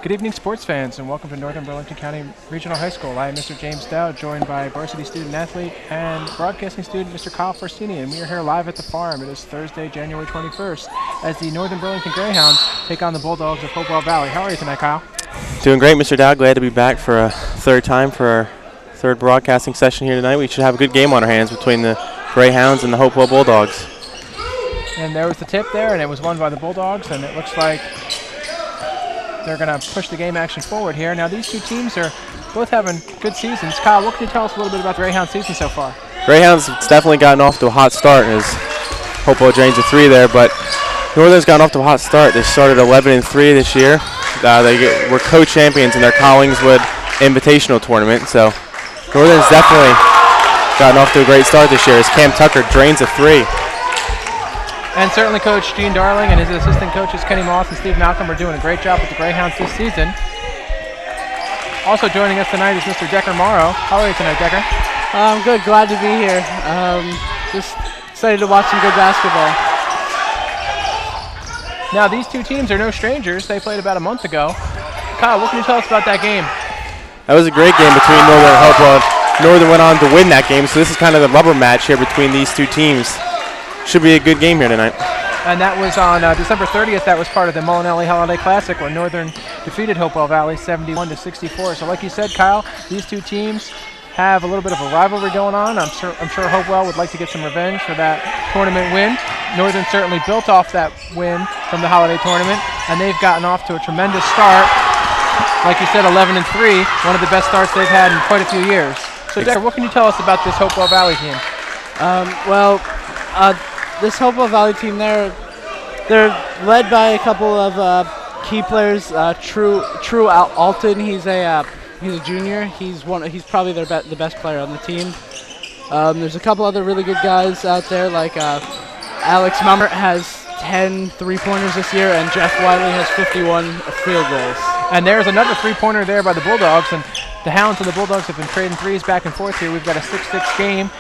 Good evening, sports fans, and welcome to Northern Burlington County Regional High School. I am Mr. James Dowd, joined by varsity student athlete and broadcasting student Mr. Kyle Forstini, and we are here live at the farm. It is Thursday, January 21st, as the Northern Burlington Greyhounds take on the Bulldogs of Hopewell Valley. How are you tonight, Kyle? Doing great, Mr. Dowd. Glad to be back for a third time for our third broadcasting session here tonight. We should have a good game on our hands between the Greyhounds and the Hopewell Bulldogs. And there was the tip there, and it was won by the Bulldogs, and it looks like they're going to push the game action forward here. Now, these two teams are both having good seasons. Kyle, what can you tell us a little bit about the Greyhound season so far? Greyhounds, it's definitely gotten off to a hot start as Hopewell drains a 3 there, but Northern's gotten off to a hot start. They started 11-3 this year. They were co-champions in their Collingswood Invitational Tournament, so Northern's definitely gotten off to a great start this year as Cam Tucker drains a 3. And certainly Coach Gene Darling and his assistant coaches Kenny Moss and Steve Malcolm are doing a great job with the Greyhounds this season. Also joining us tonight is Mr. Decker Morrow. How are you tonight, Decker? I'm good. Glad to be here. Just excited to watch some good basketball. Now, these two teams are no strangers. They played about a month ago. Kyle, what can you tell us about that game? That was a great game between Northern and Hopewell. Northern went on to win that game, so this is kind of the rubber match here between these two teams. Should be a good game here tonight. And that was on December 30th. That was part of the Molinelli Holiday Classic where Northern defeated Hopewell Valley 71-64. So like you said, Kyle, these two teams have a little bit of a rivalry going on. I'm sure Hopewell would like to get some revenge for that tournament win. Northern certainly built off that win from the holiday tournament, and they've gotten off to a tremendous start. Like you said, 11-3, one of the best starts they've had in quite a few years. So Decker, what can you tell us about this Hopewell Valley team? This Hopewell Valley team, they're led by a couple of key players. True Alton, he's a junior. He's probably the best player on the team. There's a couple other really good guys out there, like Alex Mummert has 10 3-pointers this year, and Jeff Wiley has 51 field goals. And there's another 3-pointer there by the Bulldogs, and the Hounds and the Bulldogs have been trading threes back and forth here. We've got a 6-6 game.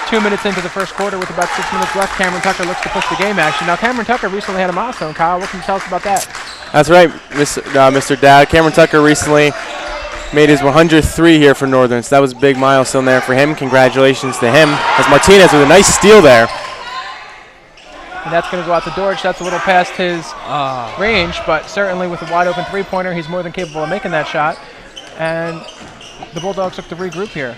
2 minutes into the first quarter with about 6 minutes left. Cameron Tucker looks to push the game action. Now, Cameron Tucker recently had a milestone. Kyle, what can you tell us about that? That's right, Mr. Dowd. Cameron Tucker recently made his 100th three here for Northern, so that was a big milestone there for him. Congratulations to him. As Martinez with a nice steal there. And that's going to go out the door. That's a little past his range, but certainly with a wide-open three-pointer, he's more than capable of making that shot. And the Bulldogs look to regroup here.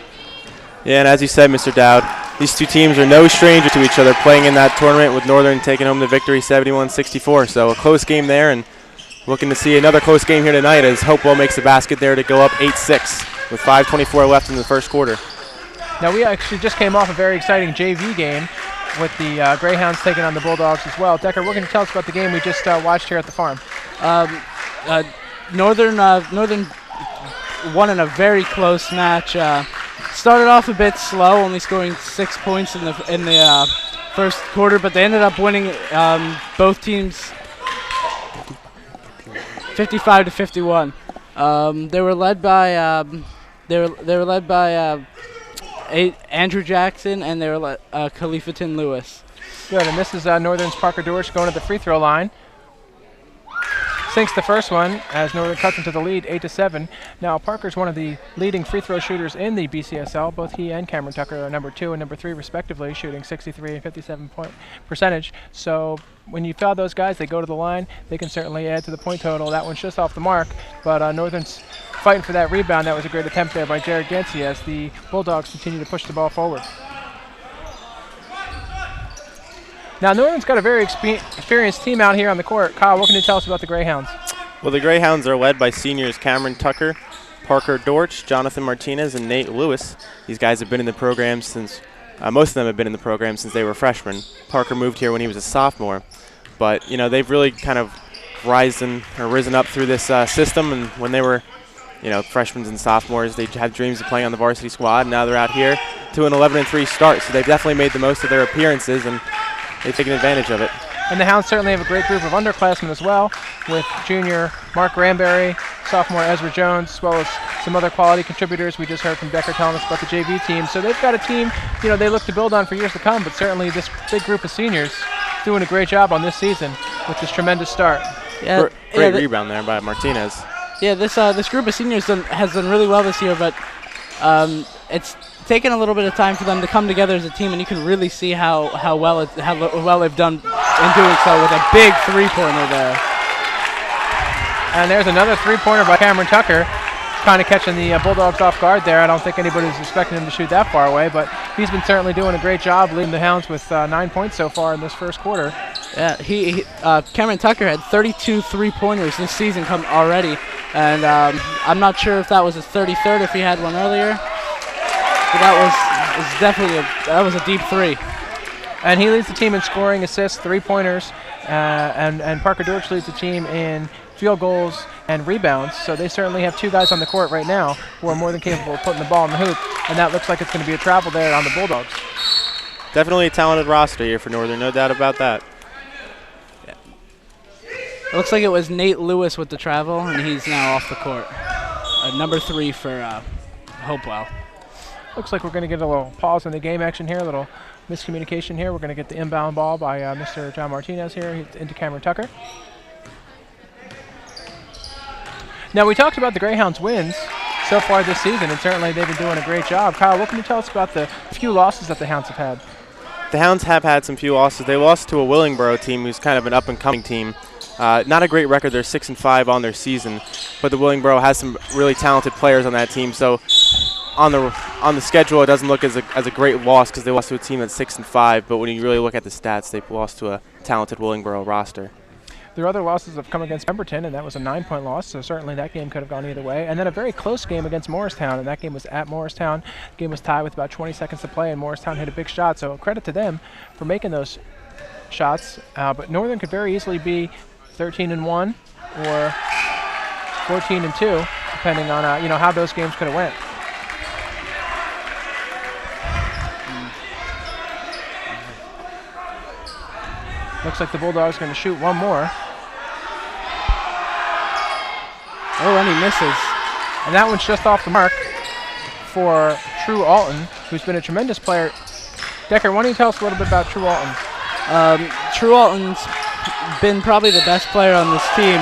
Yeah, and as you said, Mr. Dowd, these two teams are no stranger to each other, playing in that tournament with Northern taking home the victory 71-64. So a close game there, and looking to see another close game here tonight as Hopewell makes the basket there to go up 8-6 with 5:24 left in the first quarter. Now, we actually just came off a very exciting JV game with the Greyhounds taking on the Bulldogs as well. Decker, what can you tell us about the game we just watched here at the farm? Northern won in a very close match. Started off a bit slow, only scoring 6 points in the first quarter, but they ended up winning both teams 55-51. They were led by Andrew Jackson, and they were led Khalifaton Lewis. Good, and this is Northern's Parker Dorsch going to the free throw line. Sinks the first one as Northern cuts into the lead 8-7. Now, Parker's one of the leading free throw shooters in the BCSL. Both he and Cameron Tucker are number 2 and number 3 respectively, shooting 63 and 57 point percentage. So when you foul those guys, they go to the line. They can certainly add to the point total. That one's just off the mark, but Northern's fighting for that rebound. That was a great attempt there by Jared Gansey as the Bulldogs continue to push the ball forward. Now, Northern's got a very experienced team out here on the court. Kyle, what can you tell us about the Greyhounds? Well, the Greyhounds are led by seniors Cameron Tucker, Parker Dorsch, Jonathan Martinez, and Nate Lewis. These guys have been in the program since, most of them have been in the program since they were freshmen. Parker moved here when he was a sophomore. But, you know, they've really kind of risen up through this system, and when they were, you know, freshmen and sophomores, they had dreams of playing on the varsity squad, and now they're out here to an 11-3 start. So they've definitely made the most of their appearances, and they've taken advantage of it. And the Hounds certainly have a great group of underclassmen as well, with junior Mark Granberry, sophomore Ezra Jones, as well as some other quality contributors. We just heard from Decker telling us about the JV team. So they've got a team, you know, they look to build on for years to come, but certainly this big group of seniors doing a great job on this season with this tremendous start. Yeah, Great rebound there by Martinez. Yeah, this group of seniors has done really well this year, but it's taken a little bit of time for them to come together as a team, and you can really see how well they've done in doing so with a big three-pointer there. And there's another three-pointer by Cameron Tucker, kind of catching the Bulldogs off guard there. I don't think anybody was expecting him to shoot that far away, but he's been certainly doing a great job leading the Hounds with 9 points so far in this first quarter. Yeah, Cameron Tucker had 32 three-pointers this season already, and I'm not sure if that was his 33rd, if he had one earlier. But that was a deep three. And he leads the team in scoring, assists, three-pointers, and Parker Dortch leads the team in field goals and rebounds. So they certainly have two guys on the court right now who are more than capable of putting the ball in the hoop, and that looks like it's going to be a travel there on the Bulldogs. Definitely a talented roster here for Northern, no doubt about that. It looks like it was Nate Lewis with the travel, and he's now off the court. Number 3 for Hopewell. Looks like we're going to get a little pause in the game action here, a little miscommunication here. We're going to get the inbound ball by Mr. John Martinez here into Cameron Tucker. Now, we talked about the Greyhounds' wins so far this season, and certainly they've been doing a great job. Kyle, what can you tell us about the few losses that the Hounds have had? The Hounds have had some few losses. They lost to a Willingboro team who's kind of an up-and-coming team. Not a great record. They're 6-5 on their season, but the Willingboro has some really talented players on that team. So on the schedule, it doesn't look as a great loss because they lost to a team that's 6-5. But when you really look at the stats, they've lost to a talented Willingboro roster. Their other losses have come against Pemberton, and that was a 9-point loss, so certainly that game could have gone either way. And then a very close game against Morristown, and that game was at Morristown. The game was tied with about 20 seconds to play, and Morristown hit a big shot, so credit to them for making those shots. But Northern could very easily be 13-1 or 14-2, depending on how those games could have went. Looks like the Bulldogs are going to shoot one more. Oh, and he misses. And that one's just off the mark for True Alton, who's been a tremendous player. Decker, why don't you tell us a little bit about True Alton? True Alton's been probably the best player on this team.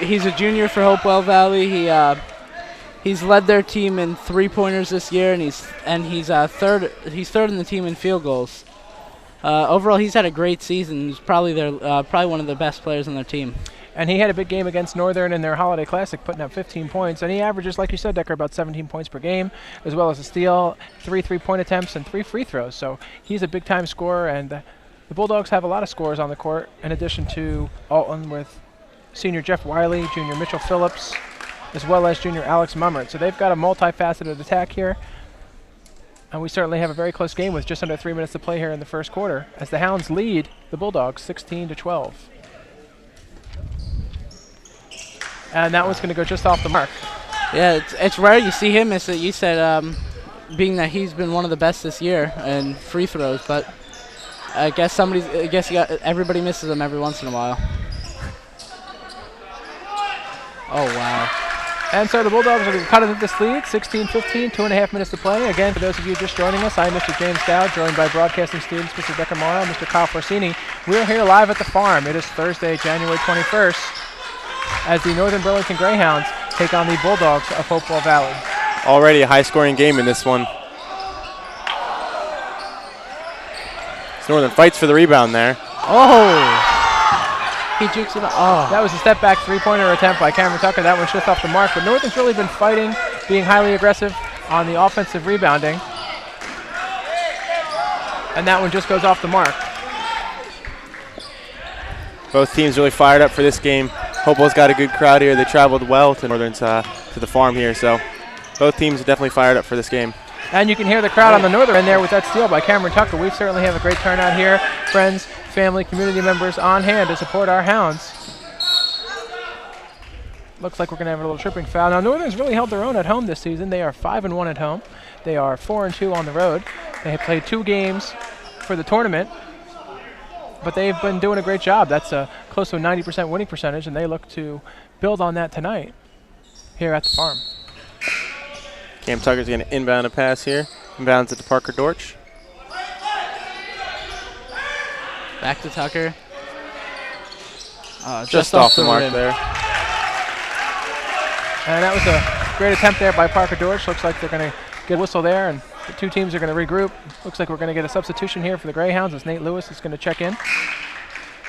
He's a junior for Hopewell Valley. He's led their team in three-pointers this year, and he's third in the team in field goals. Overall, he's had a great season. He's probably one of the best players on their team. And he had a big game against Northern in their Holiday Classic, putting up 15 points. And he averages, like you said, Decker, about 17 points per game, as well as a steal, 3 three-point attempts, and 3 free throws. So he's a big-time scorer, and the Bulldogs have a lot of scorers on the court, in addition to Alton with senior Jeff Wiley, junior Mitchell Phillips, as well as junior Alex Mummert. So they've got a multifaceted attack here. And we certainly have a very close game with just under 3 minutes to play here in the first quarter, as the Hounds lead the Bulldogs 16-12. And that one's going to go just off the mark. Yeah, it's rare you see him miss it. You said being that he's been one of the best this year in free throws, but I guess everybody misses them every once in a while. Oh, wow. And so the Bulldogs are cutting into this lead, 16-15, 2.5 minutes to play. Again, for those of you just joining us, I'm Mr. James Dowd, joined by broadcasting students Mr. Decker Morrow and Mr. Kyle Forsini. We're here live at the farm. It is Thursday, January 21st, as the Northern Burlington Greyhounds take on the Bulldogs of Hopewell Valley. Already a high-scoring game in this one. Northern fights for the rebound there. Oh! He jukes it up. Oh. That was a step-back three-pointer attempt by Cameron Tucker. That one's just off the mark. But Northern's really been fighting, being highly aggressive on the offensive rebounding. And that one just goes off the mark. Both teams really fired up for this game. Hopewell's got a good crowd here. They traveled well to Northern's to the farm here. So both teams are definitely fired up for this game. And you can hear the crowd on the Northern end there with that steal by Cameron Tucker. We certainly have a great turnout here. Friends, family, community members on hand to support our Hounds. Looks like we're going to have a little tripping foul. Now, Northern's really held their own at home this season. They are 5-1 at home. They are 4-2 on the road. They have played 2 games for the tournament, but they've been doing a great job. That's close to a 90% winning percentage, and they look to build on that tonight here at the farm. Cam Tucker's going to inbound a pass here. Inbounds it to Parker Dortch. Back to Tucker. Just off the mark rim there. And that was a great attempt there by Parker Dortch. Looks like they're going to get a whistle there, and the two teams are going to regroup. Looks like we're going to get a substitution here for the Greyhounds as Nate Lewis is going to check in.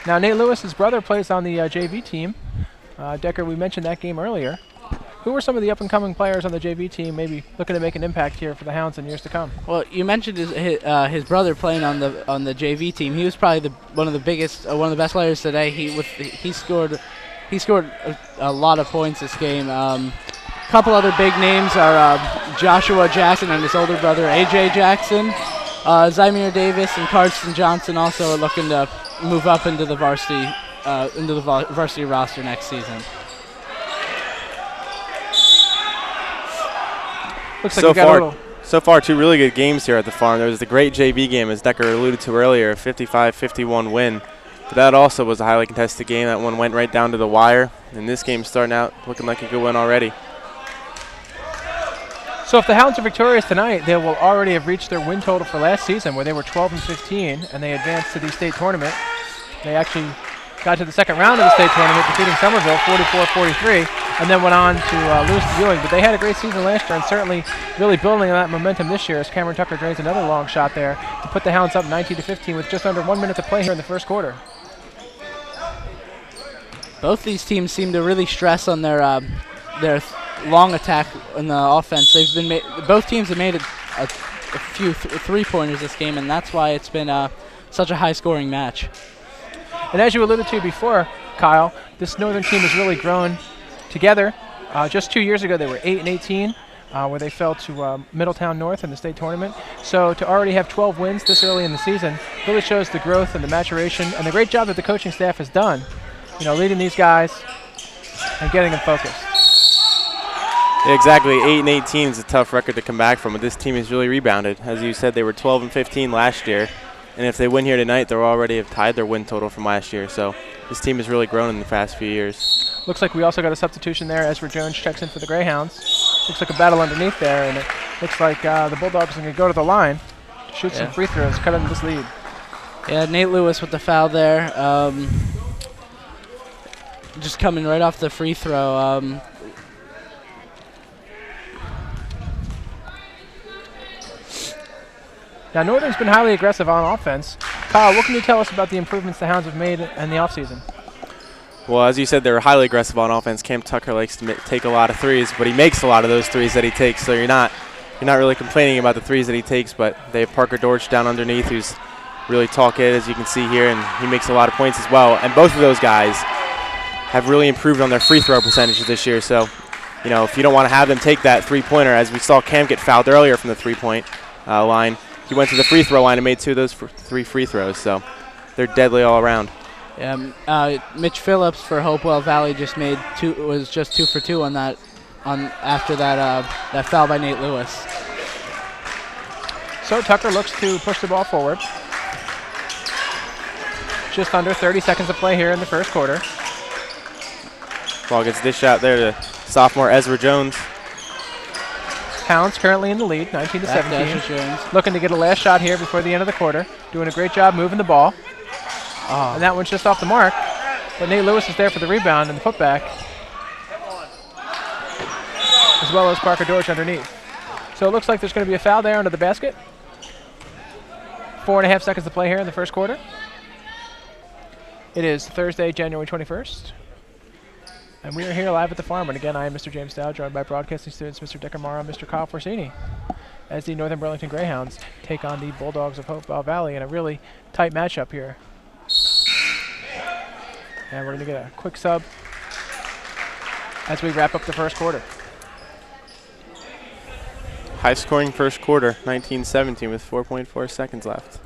Now, Nate Lewis's brother plays on the JV team. Decker, we mentioned that game earlier. Who are some of the up-and-coming players on the JV team maybe looking to make an impact here for the Hounds in years to come? Well, you mentioned his brother playing on the JV team. He was probably one of the best players today. He scored a lot of points this game. A couple other big names are Joshua Jackson and his older brother AJ Jackson. Zymir Davis and Carson Johnson also are looking to move up into the varsity roster next season. Looks like we got so far, two really good games here at the farm. There was the great JV game, as Decker alluded to earlier, a 55-51 win. But that also was a highly contested game. That one went right down to the wire. And this game's starting out looking like a good one already. So if the Hounds are victorious tonight, they will already have reached their win total for last season, where they were 12-15, and they advanced to the state tournament. They actually got to the second round of the state tournament, defeating Somerville 44-43, and then went on to lose to Ewing. But they had a great season last year, and certainly really building on that momentum this year as Cameron Tucker drains another long shot there to put the Hounds up 19-15 with just under 1 minute to play here in the first quarter. Both these teams seem to really stress on their long attack in the offense. Both teams have made a few three-pointers this game, and that's why it's been such a high-scoring match. And as you alluded to before, Kyle, this Northern team has really grown together. Just 2 years ago, they were 8-18, where they fell to Middletown North in the state tournament. So to already have 12 wins this early in the season really shows the growth and the maturation and the great job that the coaching staff has done, leading these guys and getting them focused. Yeah, exactly. 8-18 is a tough record to come back from, but this team has really rebounded. As you said, they were 12-15 last year. And if they win here tonight, they'll already have tied their win total from last year. So this team has really grown in the past few years. Looks like we also got a substitution there. Ezra Jones checks in for the Greyhounds. Looks like a battle underneath there, and it looks like the Bulldogs are going to go to the line to shoot some free throws, cut into this lead. Yeah, Nate Lewis with the foul there. Just coming right off the free throw. Now, Northern's been highly aggressive on offense. Kyle, what can you tell us about the improvements the Hounds have made in the offseason? Well, as you said, they're highly aggressive on offense. Cam Tucker likes to take a lot of threes, but he makes a lot of those threes that he takes, so you're not really complaining about the threes that he takes, but they have Parker Dortch down underneath, who's really tall kid, as you can see here, and he makes a lot of points as well. And both of those guys have really improved on their free throw percentages this year, so if you don't want to have them take that three-pointer, as we saw Cam get fouled earlier from the three-point line, he went to the free throw line and made two of those three free throws, so they're deadly all around. Yeah, Mitch Phillips for Hopewell Valley was just 2 for 2 after that foul by Nate Lewis. So Tucker looks to push the ball forward. Just under 30 seconds to play here in the first quarter. Ball gets dished out there to sophomore Ezra Jones. Hounds currently in the lead, 19-17. Looking to get a last shot here before the end of the quarter. Doing a great job moving the ball. And that one's just off the mark. But Nate Lewis is there for the rebound and the putback, as well as Parker Dortch underneath. So it looks like there's going to be a foul there under the basket. 4.5 seconds to play here in the first quarter. It is Thursday, January 21st. And we are here live at the farm. And again, I am Mr. James Dow, joined by broadcasting students Mr. Decker Mara and Mr. Kyle Forsini, as the Northern Burlington Greyhounds take on the Bulldogs of Hopewell Valley in a really tight matchup here. And we're going to get a quick sub as we wrap up the first quarter. High-scoring first quarter, 19-17 with 4.4 seconds left.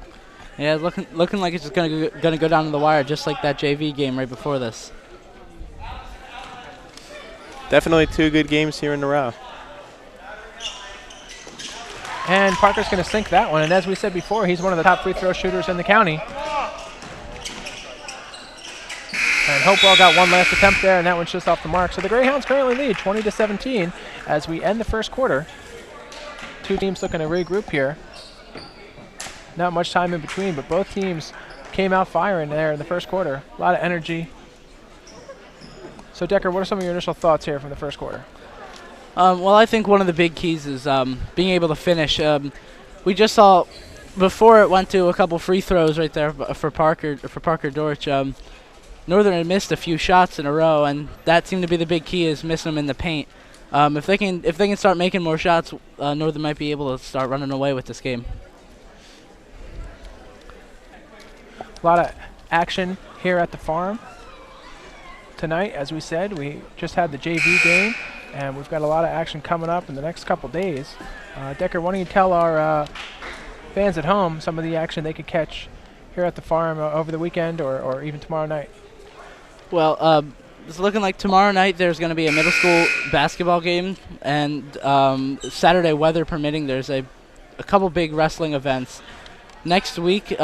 Yeah, looking like it's just going to go down to the wire, just like that JV game right before this. Definitely two good games here in a row. And Parker's going to sink that one. And as we said before, he's one of the top free throw shooters in the county. And Hopewell got one last attempt there, and that one's just off the mark. So the Greyhounds currently lead 20-17 as we end the first quarter. Two teams looking to regroup here. Not much time in between, but both teams came out firing there in the first quarter. A lot of energy, So, Decker, what are some of your initial thoughts here from the first quarter? Well, I think one of the big keys is being able to finish. We just saw before it went to a couple free throws right there for Parker Dortch. Northern had missed a few shots in a row, and that seemed to be the big key, is missing them in the paint. If they can start making more shots, Northern might be able to start running away with this game. A lot of action here at the farm tonight. As we said, we just had the JV game, and we've got a lot of action coming up in the next couple days. Decker, why don't you tell our fans at home some of the action they could catch here at the farm over the weekend or even tomorrow night? Well, it's looking like tomorrow night there's going to be a middle school basketball game, and Saturday, weather permitting, there's a couple big wrestling events. Next week,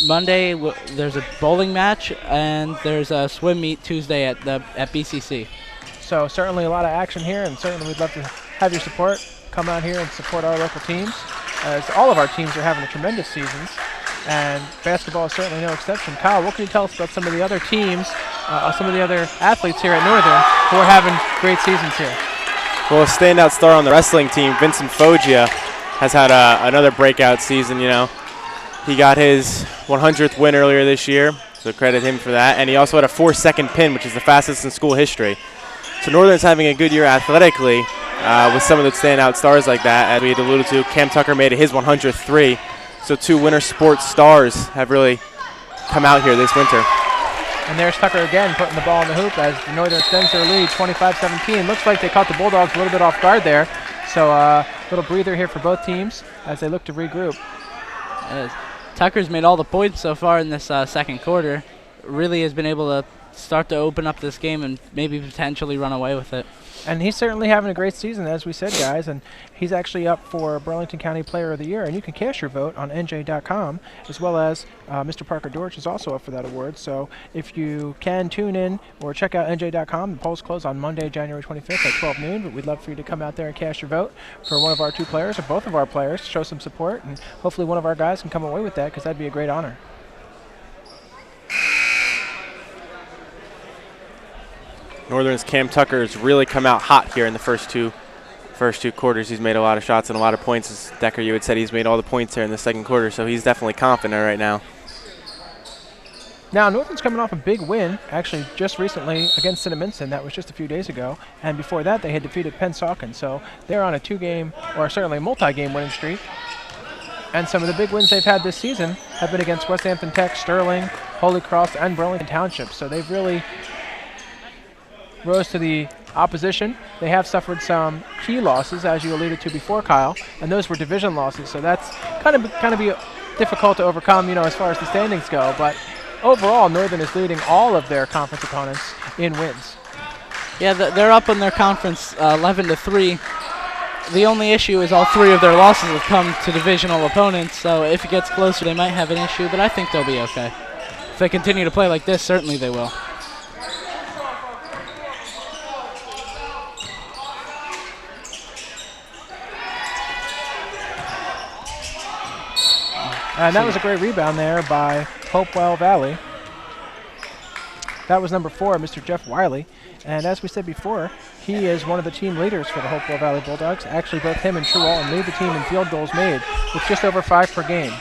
Monday, there's a bowling match, and there's a swim meet Tuesday at BCC. So certainly a lot of action here, and certainly we'd love to have your support. Come out here and support our local teams, as all of our teams are having a tremendous seasons, and basketball is certainly no exception. Kyle, what can you tell us about some of the other teams, some of the other athletes here at Northern who are having great seasons here? Well, a standout star on the wrestling team, Vincent Foggia, has had another breakout season. He got his 100th win earlier this year, so credit him for that. And he also had a 4-second pin, which is the fastest in school history. So Northern's having a good year athletically with some of the standout stars like that. As we had alluded to, Cam Tucker made it his 100th three. So two winter sports stars have really come out here this winter. And there's Tucker again putting the ball in the hoop as the Northern extends their lead 25-17. Looks like they caught the Bulldogs a little bit off guard there. So a little breather here for both teams as they look to regroup. Tucker's made all the points so far in this second quarter. Really has been able to start to open up this game and maybe potentially run away with it. And he's certainly having a great season, as we said, guys. And he's actually up for Burlington County Player of the Year. And you can cast your vote on NJ.com, as well as Mr. Parker Dortch is also up for that award. So if you can tune in or check out NJ.com, the polls close on Monday, January 25th at 12 noon. But we'd love for you to come out there and cast your vote for one of our two players or both of our players to show some support. And hopefully one of our guys can come away with that, because that'd be a great honor. Northern's Cam Tucker has really come out hot here in the first two quarters. He's made a lot of shots and a lot of points. As Decker, you had said, he's made all the points here in the second quarter, so he's definitely confident right now. Now, Northern's coming off a big win, actually just recently against Cinnaminson. That was just a few days ago. And before that, they had defeated Pennsauken. So they're on a two-game, or certainly multi-game winning streak. And some of the big wins they've had this season have been against Westhampton Tech, Sterling, Holy Cross, and Burlington Township. So they've really rose to the opposition. They have suffered some key losses, as you alluded to before, Kyle, and those were division losses. So that's kind of be difficult to overcome, as far as the standings go. But overall, Northern is leading all of their conference opponents in wins. Yeah, they're up in their conference 11-3. The only issue is all three of their losses have come to divisional opponents. So if it gets closer, they might have an issue, but I think they'll be okay. If they continue to play like this, certainly they will. And that was a great rebound there by Hopewell Valley. That was number 4, Mr. Jeff Wiley. And as we said before, he is one of the team leaders for the Hopewell Valley Bulldogs. Actually, both him and True Alton lead the team in field goals made with just over 5 per game.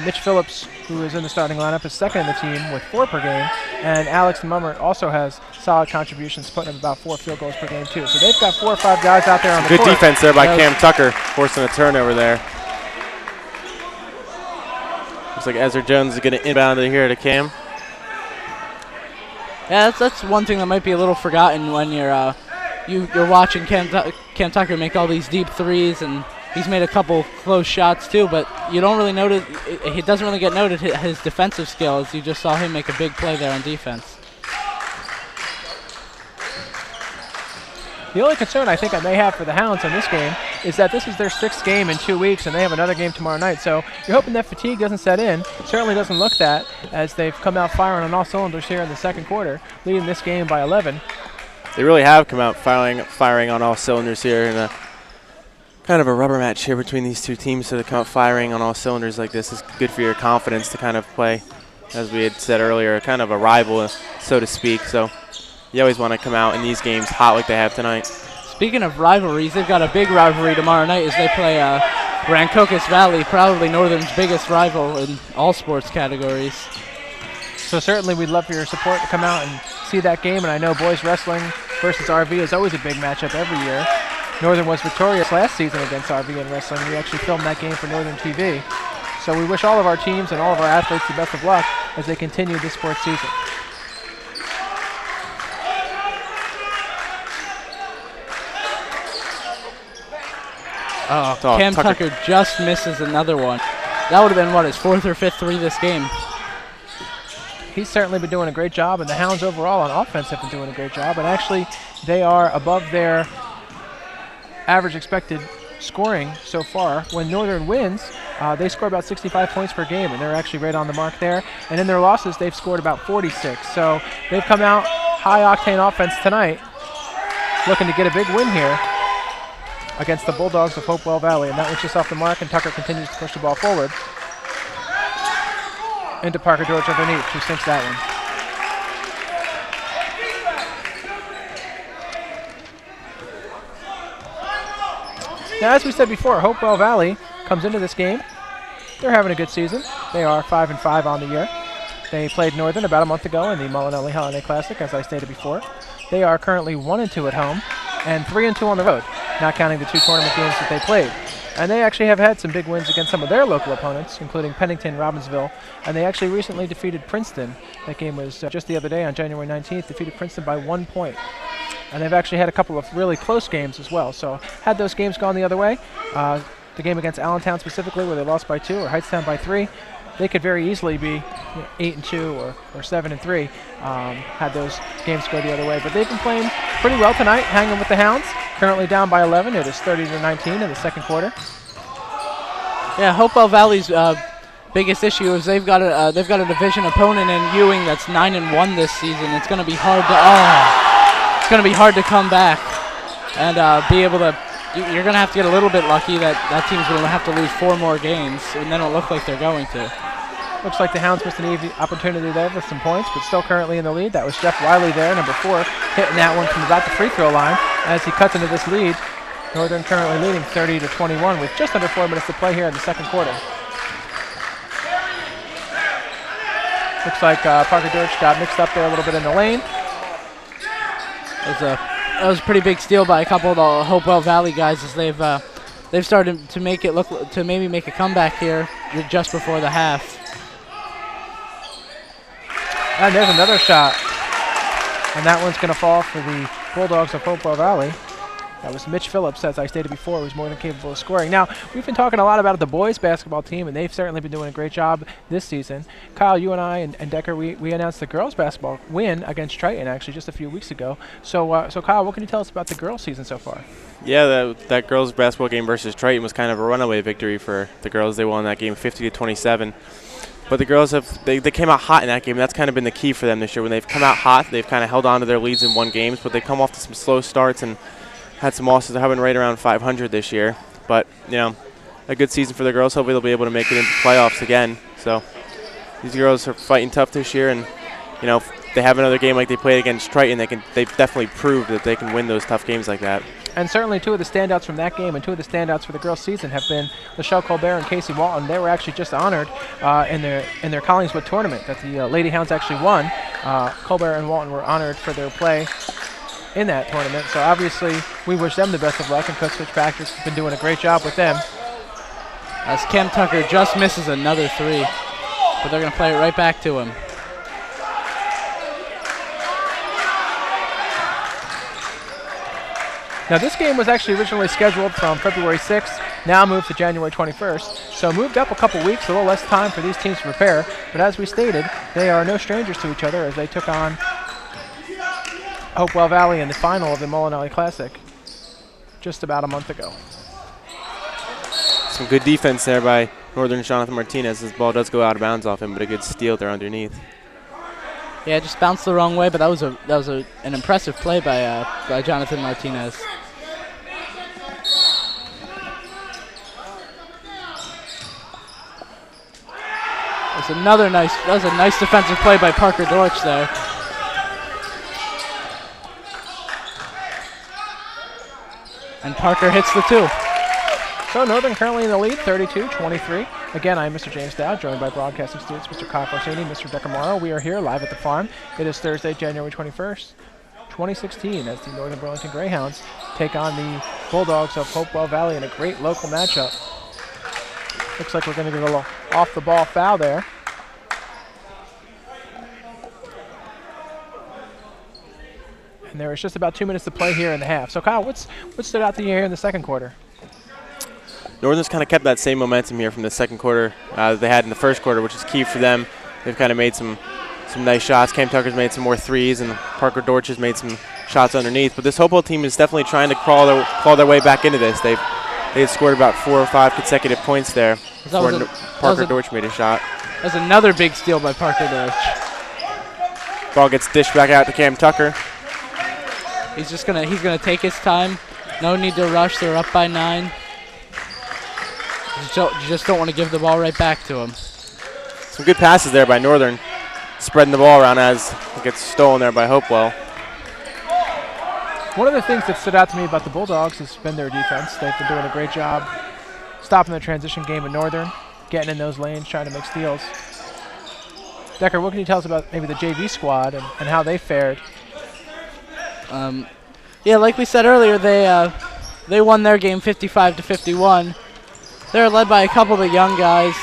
Mitch Phillips, who is in the starting lineup, is second in the team with 4 per game. And Alex Mummert also has solid contributions, putting up about 4 field goals per game, too. So they've got 4 or 5 guys out there on the court. Good defense there by Cam Tucker, forcing a turnover there. Looks like Ezra Jones is going to inbound it here to Cam. Yeah, that's one thing that might be a little forgotten when you're watching Cam Tucker make all these deep threes, and he's made a couple close shots too. But you don't really notice. He doesn't really get noted his defensive skills. You just saw him make a big play there on defense. The only concern I think I may have for the Hounds in this game is that this is their 6th game in 2 weeks, and they have another game tomorrow night. So you're hoping that fatigue doesn't set in. Certainly doesn't look that, as they've come out firing on all cylinders here in the second quarter, leading this game by 11. They really have come out firing on all cylinders here in a kind of a rubber match here between these two teams. So to come out firing on all cylinders like this is good for your confidence to kind of play, as we had said earlier, kind of a rival, so to speak. So You always want to come out in these games hot like they have tonight. Speaking of rivalries, they've got a big rivalry tomorrow night as they play Rancocas Valley, probably Northern's biggest rival in all sports categories. So certainly we'd love for your support to come out and see that game, and I know boys wrestling versus RV is always a big matchup every year. Northern was victorious last season against RV in wrestling. We actually filmed that game for Northern TV. So we wish all of our teams and all of our athletes the best of luck as they continue this sports season. Oh, Cam Tucker just misses another one. That would have been, what, his fourth or fifth three this game. He's certainly been doing a great job, and the Hounds overall on offense have been doing a great job. And actually, they are above their average expected scoring so far. When Northern wins, they score about 65 points per game, and they're actually right on the mark there. And in their losses, they've scored about 46. So they've come out high-octane offense tonight, looking to get a big win here against the Bulldogs of Hopewell Valley. And that one's just off the mark, and Tucker continues to push the ball forward into Parker George underneath, who sinks that one. Now, as we said before, Hopewell Valley comes into this game. They're having a good season. They are 5-5 on the year. They played Northern about a month ago in the Molinelli Holiday Classic, as I stated before. They are currently 1-2 at home and 3-2 on the road, not counting the 2 tournament games that they played. And they actually have had some big wins against some of their local opponents, including Pennington, Robbinsville, and they actually recently defeated Princeton. That game was just the other day on January 19th, defeated Princeton by 1 point. And they've actually had a couple of really close games as well. So had those games gone the other way, the game against Allentown specifically, where they lost by 2, or Heightstown by 3, they could very easily be 8-2 or 7-3 had those games go the other way. But they've been playing pretty well tonight, hanging with the Hounds. Currently down by 11. It is 30-19 in the second quarter. Yeah, Hopewell Valley's biggest issue is they've got a division opponent in Ewing that's 9-1 this season. It's going to be hard to come back and be able to. You're going to have to get a little bit lucky that team's going to have to lose 4 more games, and then it'll look like they're going to. Looks like the Hounds missed an easy opportunity there with some points, but still currently in the lead. That was Jeff Wiley there, number 4, hitting that one from about the free throw line as he cuts into this lead. Northern currently leading 30-21 with just under 4 minutes to play here in the second quarter. Looks like Parker George got mixed up there a little bit in the lane. That was a pretty big steal by a couple of the Hopewell Valley guys as they've started to make it look to maybe make a comeback here just before the half. And there's another shot, and that one's going to fall for the Bulldogs of Hopewell Valley. That was Mitch Phillips, as I stated before, who's more than capable of scoring. Now, we've been talking a lot about the boys' basketball team, and they've certainly been doing a great job this season. Kyle, you and I and Decker, we announced the girls' basketball win against Triton, actually, just a few weeks ago. So, Kyle, what can you tell us about the girls' season so far? Yeah, that girls' basketball game versus Triton was kind of a runaway victory for the girls. They won that game 50-27. But the girls they came out hot in that game, and that's kind of been the key for them this year. When they've come out hot, they've kind of held on to their leads and won games, but they come off to some slow starts and had some losses. They're having right around 500 this year. But, a good season for the girls. Hopefully they'll be able to make it into playoffs again. So these girls are fighting tough this year, and, if they have another game like they played against Triton, they've definitely proved that they can win those tough games like that. And certainly 2 of the standouts from that game and 2 of the standouts for the girls' season have been Michelle Colbert and Casey Walton. They were actually just honored in their Collingswood tournament that the Lady Hounds actually won. Colbert and Walton were honored for their play in that tournament. So obviously we wish them the best of luck, and Coach Fitzpatrick's been doing a great job with them. As Cam Tucker just misses another 3, but they're going to play it right back to him. Now, this game was actually originally scheduled from February 6th, now moved to January 21st. So moved up a couple weeks, a little less time for these teams to prepare. But as we stated, they are no strangers to each other as they took on Hopewell Valley in the final of the Molinelli Classic just about a month ago. Some good defense there by Northern's Jonathan Martinez. This ball does go out of bounds off him, but a good steal there underneath. Yeah, just bounced the wrong way, but that was an impressive play by Jonathan Martinez. That was a nice defensive play by Parker Dortch there. And Parker hits the 2. So Northern currently in the lead, 32-23. Again, I'm Mr. James Dowd, joined by broadcasting students Mr. Kyle Farsini, Mr. Decker Morrow. We are here live at the farm. It is Thursday, January 21st, 2016, as the Northern Burlington Greyhounds take on the Bulldogs of Hopewell Valley in a great local matchup. Looks like we're going to get a little off-the-ball foul there. And there is just about 2 minutes to play here in the half. So, Kyle, what stood out to you here in the second quarter? Northern's kind of kept that same momentum here from the second quarter that they had in the first quarter, which is key for them. They've kind of made some nice shots. Cam Tucker's made some more threes, and Parker Dortch has made some shots underneath. But this Hopewell team is definitely trying to claw their way back into this. They had scored about 4 or 5 consecutive points there before Parker Dortch made a shot. That's another big steal by Parker Dortch. Ball gets dished back out to Cam Tucker. He's gonna take his time. No need to rush. They're up by 9. You just don't want to give the ball right back to him. Some good passes there by Northern, spreading the ball around as it gets stolen there by Hopewell. One of the things that stood out to me about the Bulldogs has been their defense. They've been doing a great job stopping the transition game of Northern, getting in those lanes, trying to make steals. Decker, what can you tell us about maybe the JV squad and how they fared? Yeah, like we said earlier, they won their game 55-51. They're led by a couple of young guys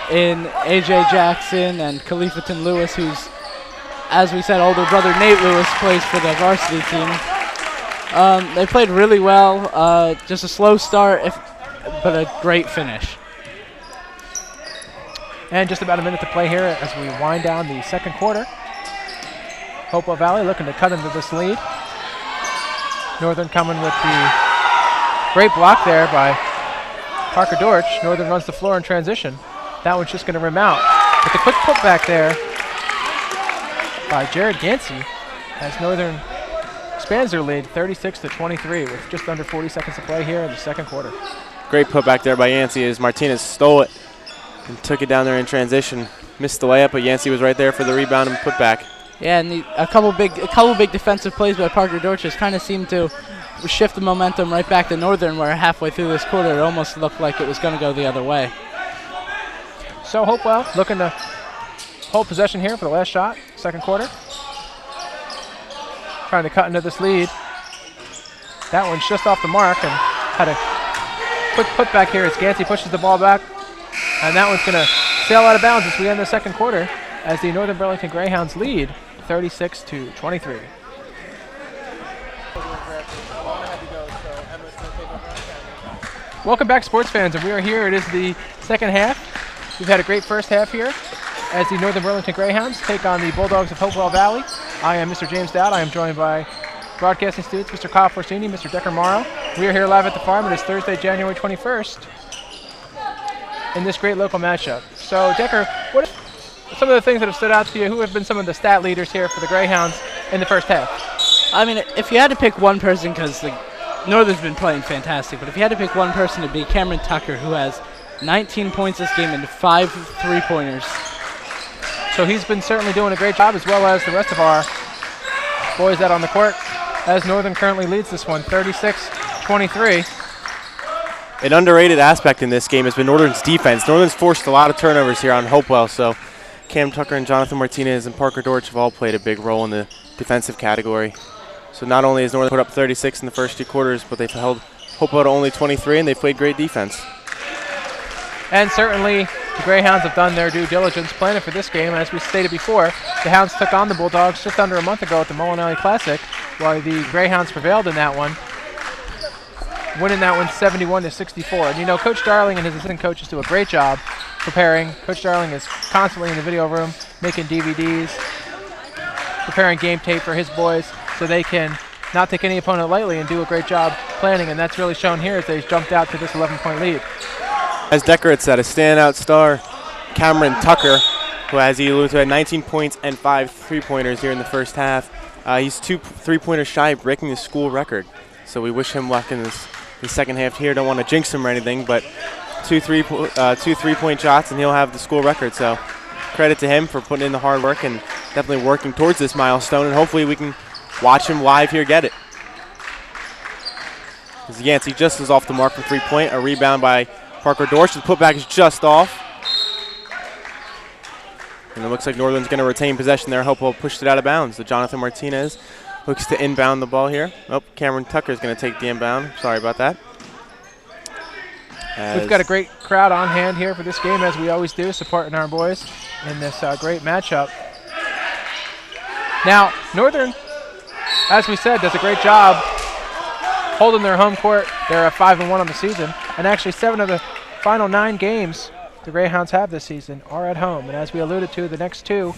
in A.J. Jackson and Khalifaton Lewis, who's, as we said, older brother Nate Lewis plays for the varsity team. They played really well. Just a slow start, but a great finish. And just about a minute to play here as we wind down the second quarter. Hopewell Valley looking to cut into this lead. Northern coming with the great block there by Parker Dortch. Northern runs the floor in transition. That one's just going to rim out. But the quick putback there by Jared Gansey as Northern expands their lead 36-23 with just under 40 seconds to play here in the second quarter. Great putback there by Yancey as Martinez stole it and took it down there in transition. Missed the layup, but Yancey was right there for the rebound and putback. Yeah, and a couple big defensive plays by Parker Dortch just kind of seemed to shift the momentum right back to Northern, where halfway through this quarter it almost looked like it was going to go the other way. So Hopewell looking to hold possession here for the last shot, second quarter. Trying to cut into this lead. That one's just off the mark and had a quick putback here as Gansey pushes the ball back. And that one's going to sail out of bounds as we end the second quarter as the Northern Burlington Greyhounds lead 36-23. Welcome back, sports fans, and we are here. It is the second half. We've had a great first half here as the Northern Burlington Greyhounds take on the Bulldogs of Hopewell Valley. I am Mr. James Dowd. I am joined by broadcasting students Mr. Kyle Farsini, Mr. Decker Morrow. We are here live at the farm. It is Thursday, January 21st in this great local matchup. So, Decker, what are some of the things that have stood out to you? Who have been some of the stat leaders here for the Greyhounds in the first half? I mean, if you had to pick one person, because the Northern's been playing fantastic, but if you had to pick one person, it'd be Cameron Tucker, who has 19 points this game and 5 3-pointers. So he's been certainly doing a great job, as well as the rest of our boys out on the court, as Northern currently leads this one 36-23. An underrated aspect in this game has been Northern's defense. Northern's forced a lot of turnovers here on Hopewell, so Cam Tucker and Jonathan Martinez and Parker Dortch have all played a big role in the defensive category. So not only has Northern put up 36 in the first 2 quarters, but they've held Hopewell to only 23, and they've played great defense. And certainly the Greyhounds have done their due diligence planning for this game. As we stated before, the Hounds took on the Bulldogs just under a month ago at the Molinari Classic, while the Greyhounds prevailed in that one, winning that one 71-64. And you know, Coach Darling and his assistant coaches do a great job preparing. Coach Darling is constantly in the video room making DVDs, preparing game tape for his boys so they can not take any opponent lightly and do a great job planning, and that's really shown here as they jumped out to this 11-point lead. As Decker had said, a standout star, Cameron Tucker, who, as he alluded to, had 19 points and 5 3-pointers here in the first half. He's 2 3-pointers shy of breaking the school record, so we wish him luck in the second half here. Don't want to jinx him or anything, but 2 3-point shots and he'll have the school record. So credit to him for putting in the hard work and definitely working towards this milestone, and hopefully we can watch him live here get it. As Yancey just is off the mark from 3-point. A rebound by Parker Dorsch. The putback is just off. And it looks like Northern's going to retain possession there. Hopewell pushed it out of bounds. So Jonathan Martinez looks to inbound the ball here. Oh, Cameron Tucker is going to take the inbound. Sorry about that. We've got a great crowd on hand here for this game, as we always do, supporting our boys in this great matchup. Now, Northern, as we said, does a great job holding their home court. They're 5-1 on the season, and actually 7 of the final 9 games the Greyhounds have this season are at home. And as we alluded to, the next 2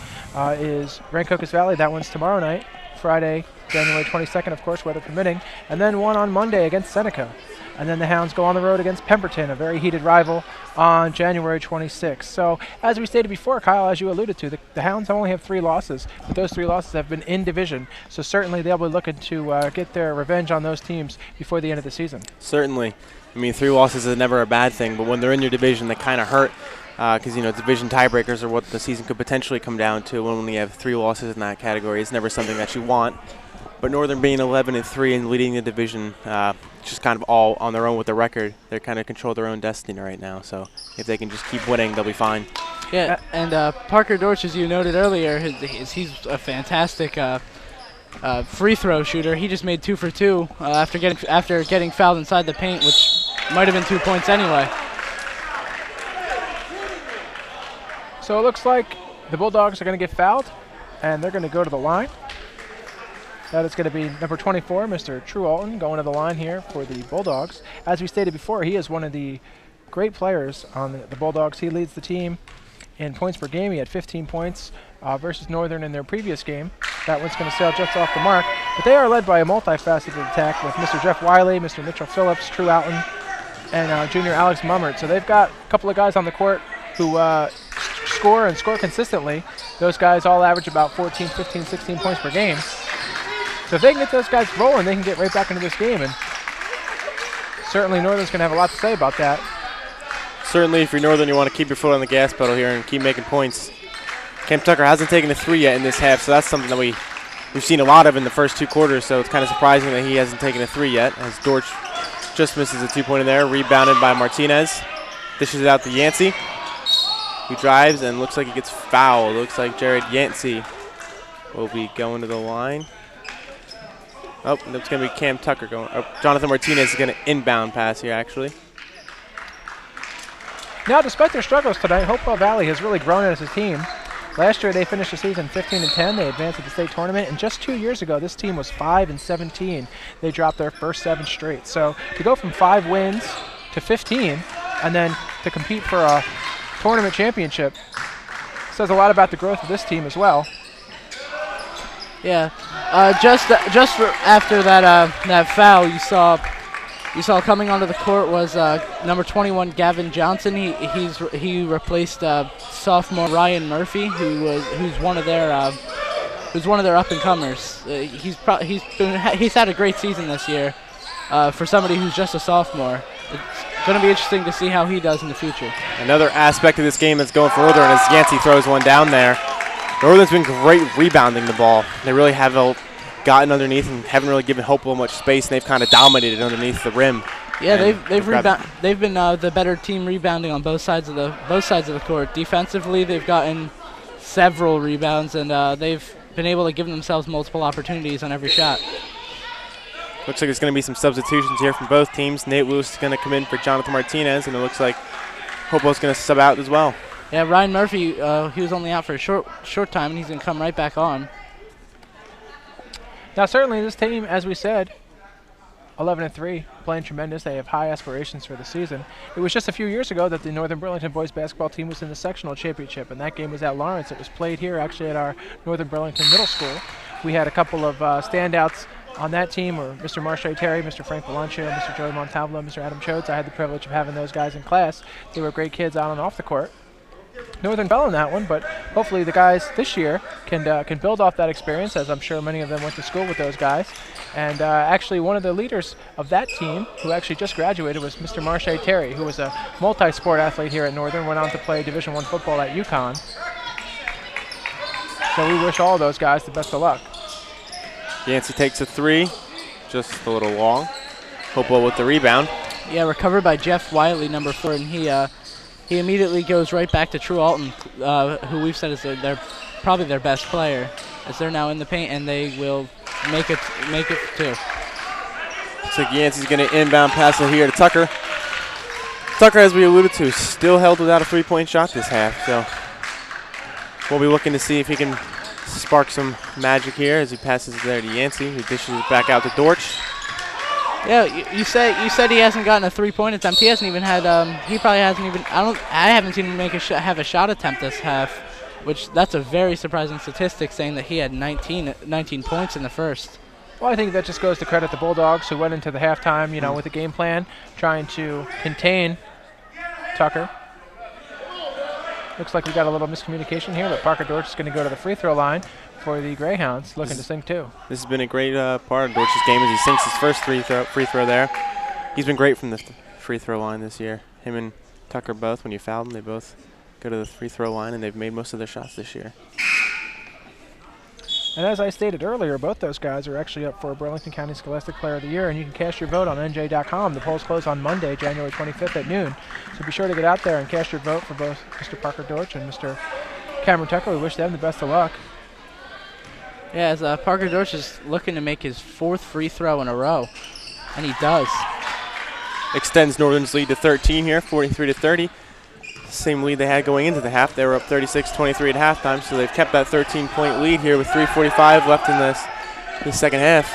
is Rancocas Valley. That one's tomorrow night, Friday, January 22nd, of course, weather permitting, and then one on Monday against Seneca. And then the Hounds go on the road against Pemberton, a very heated rival, on January 26th. So, as we stated before, Kyle, as you alluded to, the Hounds only have 3 losses, but those 3 losses have been in division. So certainly they'll be looking to get their revenge on those teams before the end of the season. Certainly. I mean, 3 losses is never a bad thing, but when they're in your division, they kind of hurt because, you know, division tiebreakers are what the season could potentially come down to. When you have 3 losses in that category, it's never something that you want. But Northern being 11-3 and leading the division, just kind of all on their own with the record, they kind of control their own destiny right now. So if they can just keep winning, they'll be fine. Yeah, and Parker Dorsch, as you noted earlier, he's a fantastic free throw shooter. He just made 2 for 2 after getting fouled inside the paint, which might have been 2 points anyway. So it looks like the Bulldogs are going to get fouled, and they're going to go to the line. That is going to be number 24, Mr. True Alton, going to the line here for the Bulldogs. As we stated before, he is one of the great players on the Bulldogs. He leads the team in points per game. He had 15 points versus Northern in their previous game. That one's going to sail just off the mark. But they are led by a multifaceted attack with Mr. Jeff Wiley, Mr. Mitchell Phillips, True Alton, and junior Alex Mummert. So they've got a couple of guys on the court who score and score consistently. Those guys all average about 14, 15, 16 points per game. So if they can get those guys rolling, they can get right back into this game. And certainly Northern's going to have a lot to say about that. Certainly, if you're Northern, you want to keep your foot on the gas pedal here and keep making points. Cam Tucker hasn't taken a 3 yet in this half, so that's something that we've seen a lot of in the first 2 quarters, so it's kind of surprising that he hasn't taken a 3 yet, as Dorsch just misses a 2-pointer there, rebounded by Martinez. Dishes it out to Yancey, who drives and looks like he gets fouled. Looks like Jared Yancey will be going to the line. Oh, that's going to be Cam Tucker going. Oh, Jonathan Martinez is going to inbound pass here, actually. Now, despite their struggles tonight, Hopewell Valley has really grown as a team. Last year, they finished the season 15-10. They advanced to the state tournament, and just 2 years ago, this team was 5-17. They dropped their first 7 straight. So to go from 5 wins to 15, and then to compete for a tournament championship, says a lot about the growth of this team as well. Yeah, just after that foul, you saw coming onto the court was number 21 Gavin Johnson. He replaced sophomore Ryan Murphy, who's one of their up and comers. He's had a great season this year for somebody who's just a sophomore. It's going to be interesting to see how he does in the future. Another aspect of this game that's going for Northern as Yancey throws one down there. Northern's been great rebounding the ball. They really haven't gotten underneath and haven't really given Hopewell much space, and they've kind of dominated underneath the rim. Yeah, they've been the better team rebounding on both sides of the court. Defensively, they've gotten several rebounds, and they've been able to give themselves multiple opportunities on every shot. Looks like there's going to be some substitutions here from both teams. Nate Lewis is going to come in for Jonathan Martinez, and it looks like Hopewell's going to sub out as well. Yeah, Ryan Murphy, he was only out for a short time, and he's going to come right back on. Now, certainly this team, as we said, 11-3, playing tremendous. They have high aspirations for the season. It was just a few years ago that the Northern Burlington boys basketball team was in the sectional championship, and that game was at Lawrence. It was played here, actually, at our Northern Burlington Middle School. We had a couple of standouts on that team were Mr. Marsha Terry, Mr. Frank Valancio, Mr. Joey Montalvo, Mr. Adam Choates. I had the privilege of having those guys in class. They were great kids on and off the court. Northern fell in that one, but hopefully the guys this year can build off that experience, as I'm sure many of them went to school with those guys. And actually one of the leaders of that team, who actually just graduated, was Mr. Marsha Terry, who was a multi-sport athlete here at Northern, went on to play Division I football at UConn. So we wish all those guys the best of luck. Yancey takes a 3, just a little long. Hopewell with the rebound. Yeah, recovered by Jeff Wiley, number 4, and he immediately goes right back to True Alton, who we've said is they're probably their best player, as they're now in the paint, and they will make it too. Looks like Yancey's going to inbound pass it here to Tucker. Tucker, as we alluded to, still held without a three-point shot this half, so we'll be looking to see if he can spark some magic here as he passes it there to Yancey, who dishes it back out to Dortch. Yeah, you said he hasn't gotten a three-point attempt. He hasn't even had. He probably hasn't even. I haven't seen him have a shot attempt this half, which that's a very surprising statistic, saying that he had 19 points in the first. Well, I think that just goes to credit the Bulldogs, who went into the halftime, with a game plan, trying to contain Tucker. Looks like we got a little miscommunication here, but Parker Dortch is going to go to the free throw line for the Greyhounds, looking to sink two. This has been a great part of Dortch's game as he sinks his first free throw there. He's been great from the free throw line this year. Him and Tucker both, when you foul them, they both go to the free throw line, and they've made most of their shots this year. And as I stated earlier, both those guys are actually up for Burlington County Scholastic Player of the Year, and you can cast your vote on NJ.com. The polls close on Monday, January 25th at noon. So be sure to get out there and cast your vote for both Mr. Parker Dortch and Mr. Cameron Tucker. We wish them the best of luck. Yeah, as Parker Dortch is looking to make his 4th free throw in a row, and he does. Extends Northern's lead to 13 here, 43-30. Same lead they had going into the half. They were up 36-23 at halftime, so they've kept that 13-point lead here with 3:45 left in the second half.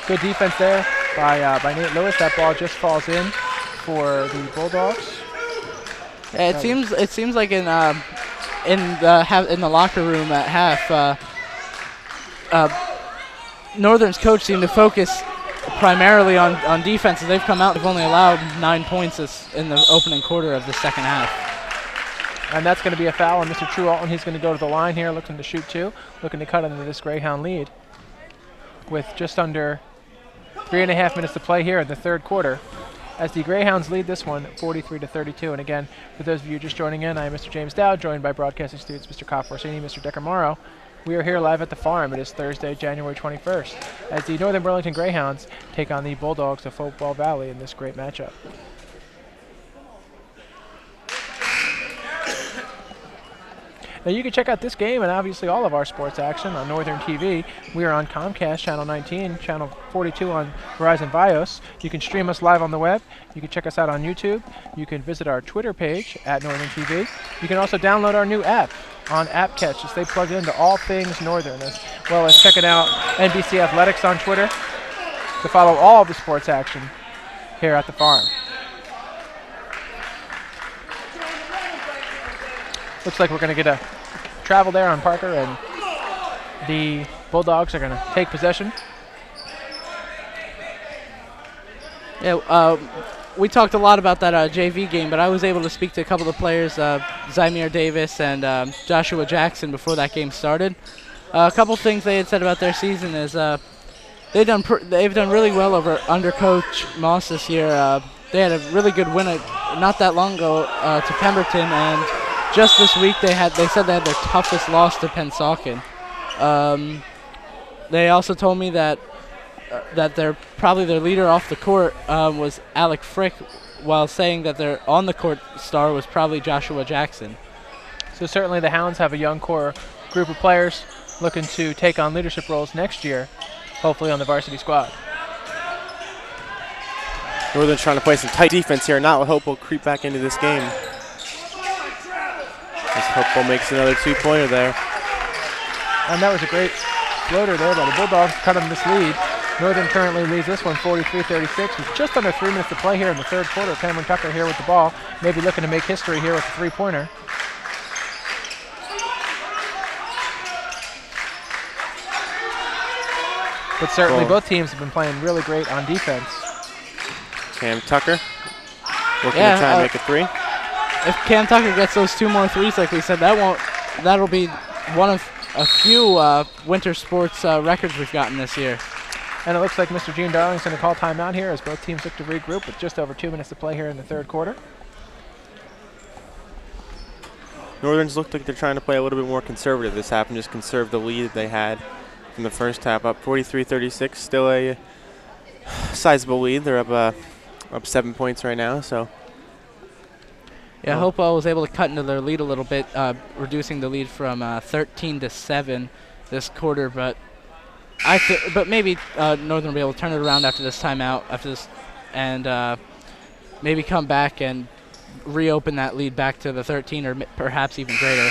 Good defense there by Nate Lewis. That ball just falls in for the Bulldogs. Yeah, it seems like in the locker room at half, Northern's coach seemed to focus primarily on defense. They've come out. They've only allowed 9 points in the opening quarter of the second half. And that's going to be a foul on Mr. True Alton. He's going to go to the line here, looking to shoot two, looking to cut into this Greyhound lead with just under 3.5 minutes to play here in the third quarter, as the Greyhounds lead this one 43-32. And again, for those of you just joining in, I am Mr. James Dowd, joined by broadcasting students Mr. Koff Orsini, Mr. Decker Morrow. We are here live at the farm. It is Thursday, January 21st, as the Northern Burlington Greyhounds take on the Bulldogs of Hopewell Valley in this great matchup. Now you can check out this game and obviously all of our sports action on Northern TV. We are on Comcast, Channel 19, Channel 42 on Verizon Vios. You can stream us live on the web. You can check us out on YouTube. You can visit our Twitter page at Northern TV. You can also download our new app on AppCatch as they plug into all things Northern, as well as checking out NBC Athletics on Twitter to follow all of the sports action here at the farm. Looks like we're going to get a travel there on Parker, and the Bulldogs are going to take possession. Yeah, we talked a lot about that JV game, but I was able to speak to a couple of players, Zymir Davis and Joshua Jackson, before that game started. A couple things they had said about their season is they've done really well under Coach Moss this year. They had a really good win not that long ago to Pemberton, and just this week they said they had their toughest loss to Pennsauken. They also told me that their leader off the court was Alec Frick, while saying that their on the court star was probably Joshua Jackson. So certainly the Hounds have a young core group of players looking to take on leadership roles next year, hopefully on the varsity squad. Northern's trying to play some tight defense here, not let Hopewell creep back into this game. As Hopewell makes another two-pointer there. And that was a great floater there by the Bulldogs to cut them this lead. Northern currently leads this one 43-36 with just under 3 minutes to play here in the third quarter. Cameron Tucker here with the ball, maybe looking to make history here with a three-pointer. But certainly both teams have been playing really great on defense. Cam Tucker looking to try and make a three. If Cam Tucker gets those 2 more threes, like we said, that'll be one of a few winter sports records we've gotten this year. And it looks like Mr. Gene Darling's going to call timeout here as both teams look to regroup with just over 2 minutes to play here in the third quarter. Northern's looked like they're trying to play a little bit more conservative this half and just conserve the lead that they had in the first half, up 43-36. Still a sizable lead. They're up 7 points right now. So. Yeah, Hopewell was able to cut into their lead a little bit, reducing the lead from 13-7 this quarter. But maybe Northern will be able to turn it around after this timeout, and maybe come back and reopen that lead back to the 13 or perhaps even greater.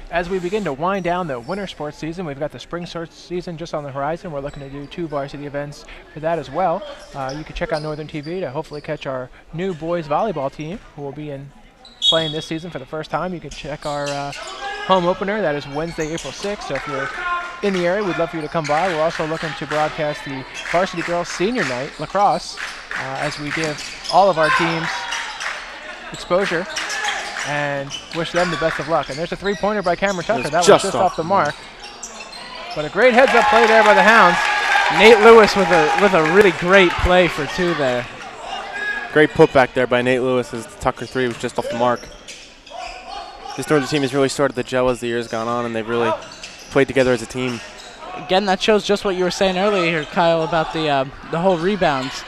As we begin to wind down the winter sports season, we've got the spring sports season just on the horizon. We're looking to do 2 varsity events for that as well. You can check out Northern TV to hopefully catch our new boys volleyball team who will be playing this season for the first time. You can check our home opener. That is Wednesday, April 6th. So if you're in the area, we'd love for you to come by. We're also looking to broadcast the Varsity Girls Senior Night lacrosse as we give all of our teams exposure and wish them the best of luck. And there's a 3-pointer by Cameron Tucker. That was just off the mark. But a great heads-up play there by the Hounds. Nate Lewis with a really great play for 2 there. Great putback there by Nate Lewis as the Tucker 3 was just off the mark. This Northern team has really started to gel as the years gone on, and they've really played together as a team. Again, that shows just what you were saying earlier, Kyle, about the whole rebounds.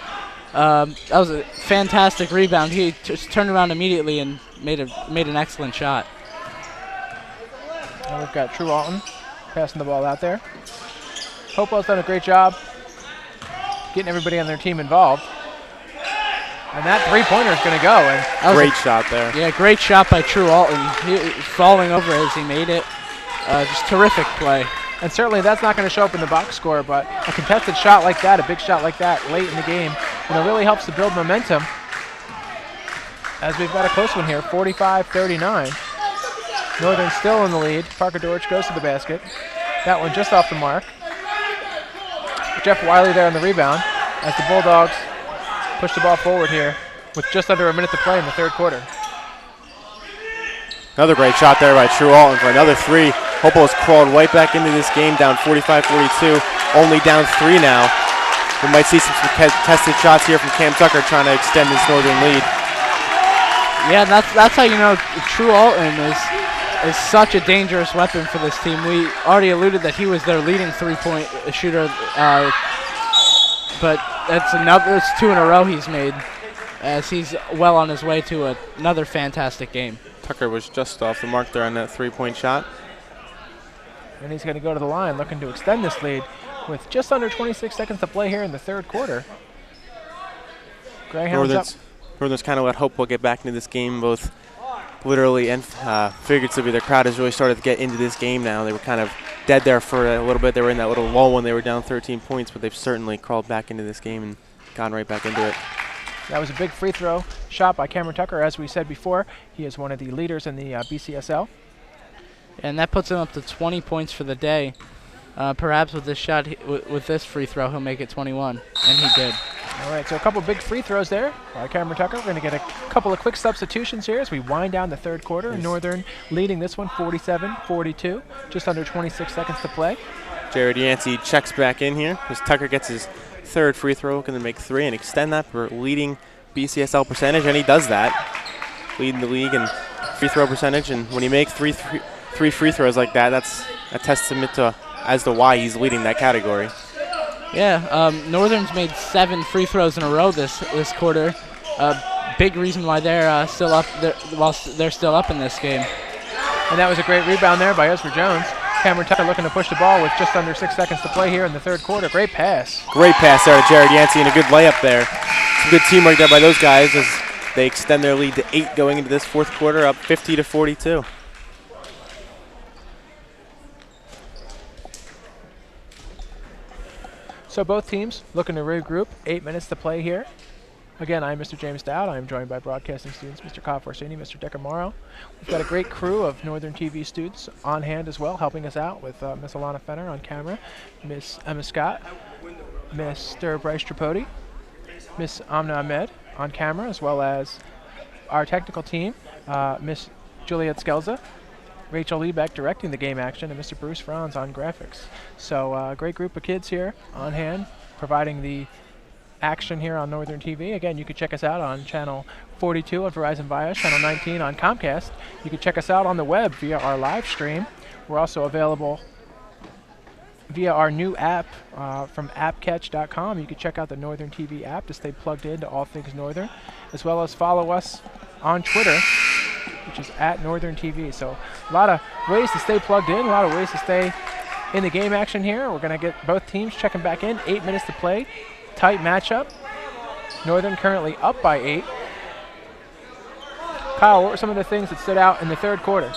That was a fantastic rebound. He just turned around immediately and made an excellent shot. And we've got True Alton passing the ball out there. Hopewell's done a great job getting everybody on their team involved. And that 3-pointer is going to go. And great shot there. Yeah, great shot by True Alton. He falling over as he made it. Just terrific play. And certainly that's not going to show up in the box score, but a contested shot like that, a big shot like that late in the game, really helps to build momentum. As we've got a close one here, 45-39. Northern still in the lead. Parker Dorich goes to the basket. That one just off the mark. Jeff Wiley there on the rebound as the Bulldogs push the ball forward here with just under a minute to play in the third quarter. Another great shot there by True Alton for another 3. Hopewell has crawled right back into this game, down 45-42, only down 3 now. We might see some contested shots here from Cam Tucker trying to extend this Northern lead. Yeah, that's how you know True Alton is such a dangerous weapon for this team. We already alluded that he was their leading 3-point shooter, but it's 2 in a row he's made, as he's well on his way to another fantastic game. Tucker was just off the mark there on that 3-point shot. And he's going to go to the line looking to extend this lead with just under 26 seconds to play here in the third quarter. Greyhounds up. Northern's kind of let Hopewell get back into this game, both literally and figuratively. Their crowd has really started to get into this game now. They were kind of dead there for a little bit. They were in that little lull when they were down 13 points, but they've certainly crawled back into this game and gone right back into it. That was a big free throw shot by Cameron Tucker. As we said before, he is one of the leaders in the BCSL. And that puts him up to 20 points for the day. Perhaps with this shot, with this free throw, he'll make it 21, and he did. All right, so a couple big free throws there by Cameron Tucker. We're going to get a couple of quick substitutions here as we wind down the third quarter. Northern leading this one 47-42, just under 26 seconds to play. Jared Yancey checks back in here as Tucker gets his third free throw, looking to make 3 and extend that for leading BCSL percentage, and he does that, leading the league in free throw percentage. And when you make three free throws like that, that's a testament as to why he's leading that category. Yeah, Northern's made 7 free throws in a row this quarter. Big reason why they're still up. They're still up in this game. And that was a great rebound there by Ezra Jones. Cameron Tucker looking to push the ball with just under 6 seconds to play here in the third quarter. Great pass. Great pass there to Jared Yancey and a good layup there. Some good teamwork there by those guys as they extend their lead to 8 going into this fourth quarter, up 50-42. So both teams looking to regroup. 8 minutes to play here. Again, I'm Mr. James Dowd. I'm joined by broadcasting students Mr. Kyle Forsini, Mr. Decker Morrow. We've got a great crew of Northern TV students on hand as well, helping us out with Miss Alana Fenner on camera, Miss Emma Scott, Mr. Bryce Tripodi, Miss Amna Ahmed on camera, as well as our technical team, Miss Juliet Skelza, Rachel Liebeck directing the game action, and Mr. Bruce Franz on graphics. So a great group of kids here on hand, providing the action here on Northern TV. Again, you can check us out on channel 42 on Verizon Vios, channel 19 on Comcast. You can check us out on the web via our live stream. We're also available via our new app from appcatch.com. You can check out the Northern TV app to stay plugged in to all things Northern, as well as follow us on Twitter, which is @Northern TV. So a lot of ways to stay plugged in, a lot of ways to stay in the game action here. We're going to get both teams checking back in. 8 minutes to play. Tight matchup. Northern currently up by 8. Kyle, what were some of the things that stood out in the third quarter?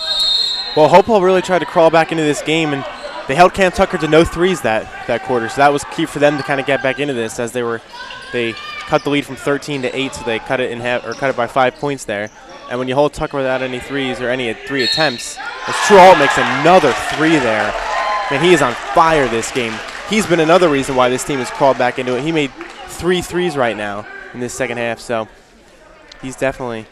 Well, Hopewell really tried to crawl back into this game, and they held Cam Tucker to no threes that quarter. So that was key for them to kind of get back into this, as they cut the lead from 13 to 8, so they cut it in half, or cut it by 5 points there. And when you hold Tucker without any threes or any 3 attempts, as True Alt makes another 3 there. Man, he is on fire this game. He's been another reason why this team has crawled back into it. He made 3 threes right now in this second half, so he's definitely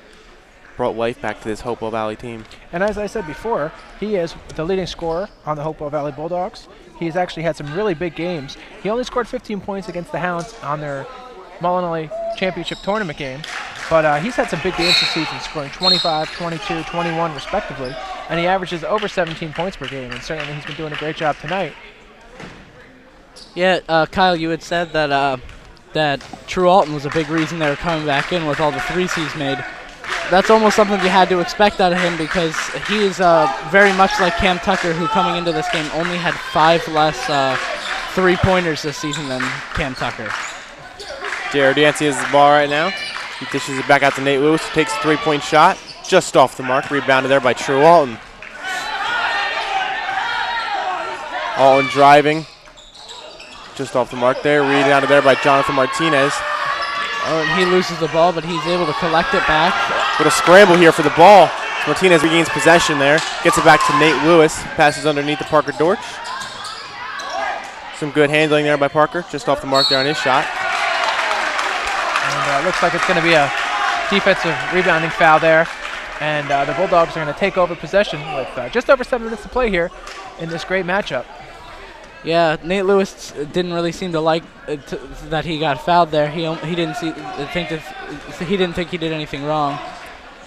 brought life back to this Hopewell Valley team. And as I said before, he is the leading scorer on the Hopewell Valley Bulldogs. He's actually had some really big games. He only scored 15 points against the Hounds on their Molinelli Championship Tournament game, but he's had some big games this season, scoring 25, 22, 21 respectively, and he averages over 17 points per game, and certainly he's been doing a great job tonight. Yeah, Kyle, you had said that that True Alton was a big reason they were coming back in with all the threes he's made. That's almost something you had to expect out of him, because he is very much like Cam Tucker, who coming into this game only had 5 less three-pointers this season than Cam Tucker. Jared Yancey has the ball right now. He dishes it back out to Nate Lewis, who takes a 3-point shot. Just off the mark, rebounded there by True Alton. Alton driving. Just off the mark there, rebounded there by Jonathan Martinez. He loses the ball, but he's able to collect it back. With a scramble here for the ball. Martinez regains possession there. Gets it back to Nate Lewis. Passes underneath to Parker Dortch. Some good handling there by Parker. Just off the mark there on his shot. And looks like it's going to be a defensive rebounding foul there. And the Bulldogs are going to take over possession with just over 7 minutes to play here in this great matchup. Yeah, Nate Lewis didn't really seem to like that he got fouled there. He didn't think he did anything wrong,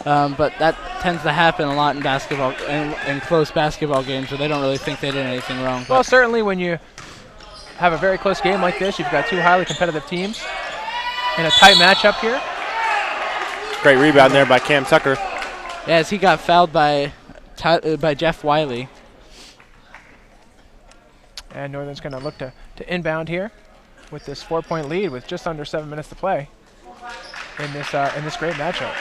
but that tends to happen a lot in basketball, in close basketball games, where they don't really think they did anything wrong. Well, certainly when you have a very close game like this, you've got 2 highly competitive teams in a tight matchup here. Great rebound there by Cam Tucker. Yeah, as he got fouled by Jeff Wiley. And Northern's going to look to inbound here with this 4-point lead with just under 7 minutes to play in this great matchup.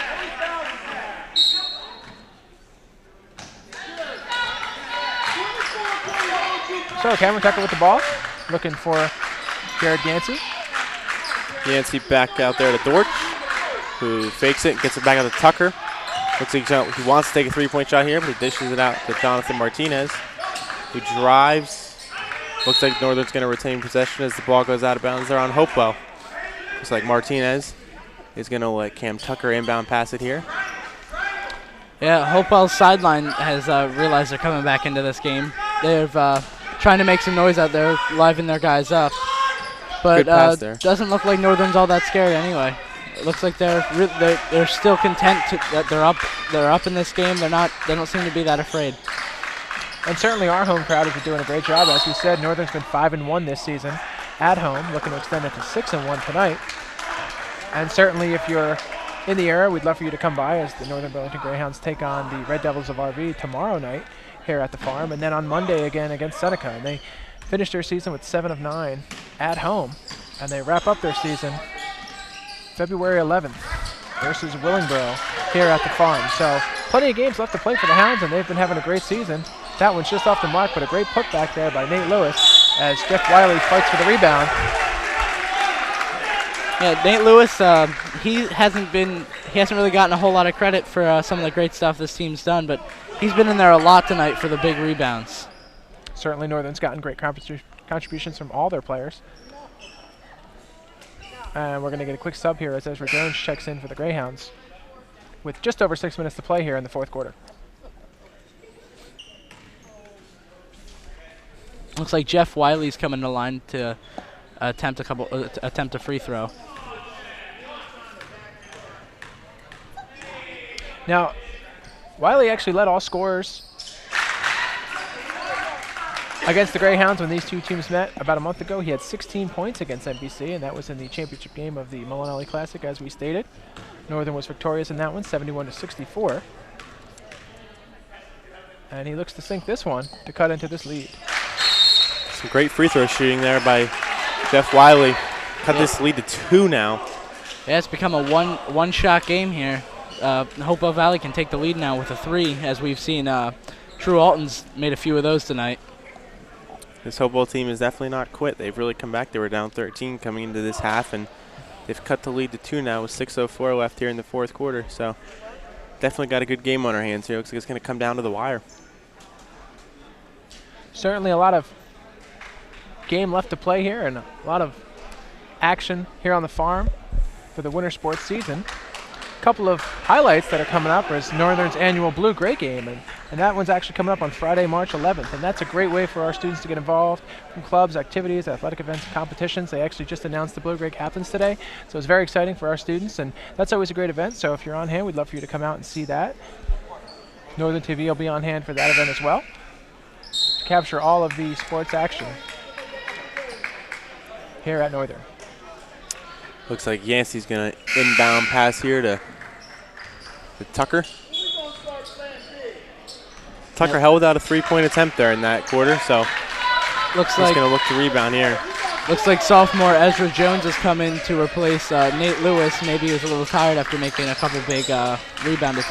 So Cameron Tucker with the ball, looking for Jared Yancey. Yancey back out there to Dortch, who fakes it, gets it back out to Tucker. Looks like he wants to take a 3-point shot here, but he dishes it out to Jonathan Martinez, who drives. Looks like Northern's going to retain possession as the ball goes out of bounds there on Hopewell. Looks like Martinez is going to let Cam Tucker inbound pass it here. Yeah, Hopewell's sideline has realized they're coming back into this game. They're trying to make some noise out there, liven their guys up. But doesn't look like Northern's all that scared anyway. It looks like they're still content that they're up in this game. They don't seem to be that afraid. And certainly our home crowd has been doing a great job. As we said, Northern's been 5-1 this season at home, looking to extend it to 6-1 tonight. And certainly if you're in the area, we'd love for you to come by as the Northern Burlington Greyhounds take on the Red Devils of RV tomorrow night here at the farm, and then on Monday again against Seneca. And they finished their season with 7 of 9 at home, and they wrap up their season February 11th versus Willingboro here at the farm. So plenty of games left to play for the Hounds, and they've been having a great season. That one's just off the mark, but a great putback there by Nate Lewis as Jeff Wiley fights for the rebound. Yeah, Nate Lewis, he hasn't really gotten a whole lot of credit for some of the great stuff this team's done, but he's been in there a lot tonight for the big rebounds. Certainly Northern's gotten great contributions from all their players. And we're going to get a quick sub here as Ezra Jones checks in for the Greyhounds with just over 6 minutes to play here in the fourth quarter. Looks like Jeff Wiley's coming to line to attempt a free throw. Now, Wiley actually led all scorers against the Greyhounds when these two teams met about a month ago. He had 16 points against NBC, and that was in the championship game of the Molinari Classic, as we stated. Northern was victorious in that one, 71-64. And he looks to sink this one to cut into this lead. Some great free throw shooting there by Jeff Wiley. Cut this lead to 2 now. Yeah, it's become a one-shot game here. Hopewell Valley can take the lead now with a 3, as we've seen True Alton's made a few of those tonight. This Hopewell team is definitely not quit. They've really come back. They were down 13 coming into this half, and they've cut the lead to 2 now with 6:04 left here in the fourth quarter. So definitely got a good game on our hands here. Looks like it's going to come down to the wire. Certainly a lot of game left to play here and a lot of action here on the farm for the winter sports season. A couple of highlights that are coming up is Northern's annual Blue-Gray game, and that one's actually coming up on Friday, March 11th, and that's a great way for our students to get involved from clubs, activities, athletic events, competitions. They actually just announced the Blue-Gray captains today, so it's very exciting for our students, and that's always a great event. So if you're on hand, we'd love for you to come out and see that. Northern TV will be on hand for that event as well to capture all of the sports action here at Northern. Looks like Yancey's going to inbound pass here to Tucker. Tucker held without a 3-point attempt there in that quarter, so looks he's like going to look to rebound here. Looks like sophomore Ezra Jones has come in to replace Nate Lewis. Maybe he was a little tired after making a couple big rebounds.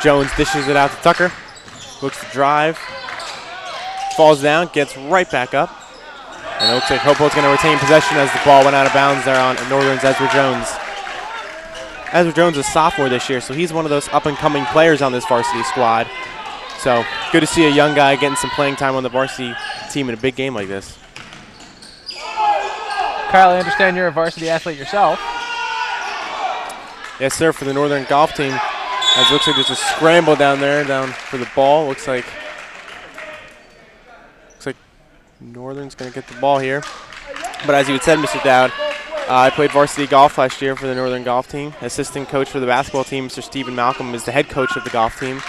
Jones dishes it out to Tucker. Looks to drive. Falls down, gets right back up. And it looks like Hopewell's going to retain possession as the ball went out of bounds there on Northern's Ezra Jones. Ezra Jones is a sophomore this year, so he's one of those up-and-coming players on this varsity squad. So good to see a young guy getting some playing time on the varsity team in a big game like this. Kyle, I understand you're a varsity athlete yourself. Yes, sir, for the Northern golf team. As it looks like there's a scramble down there, down for the ball. Looks like Northern's going to get the ball here. But as you had said, Mr. Dowd, I played varsity golf last year for the Northern golf team. Assistant coach for the basketball team, Mr. Stephen Malcolm, is the head coach of the golf team.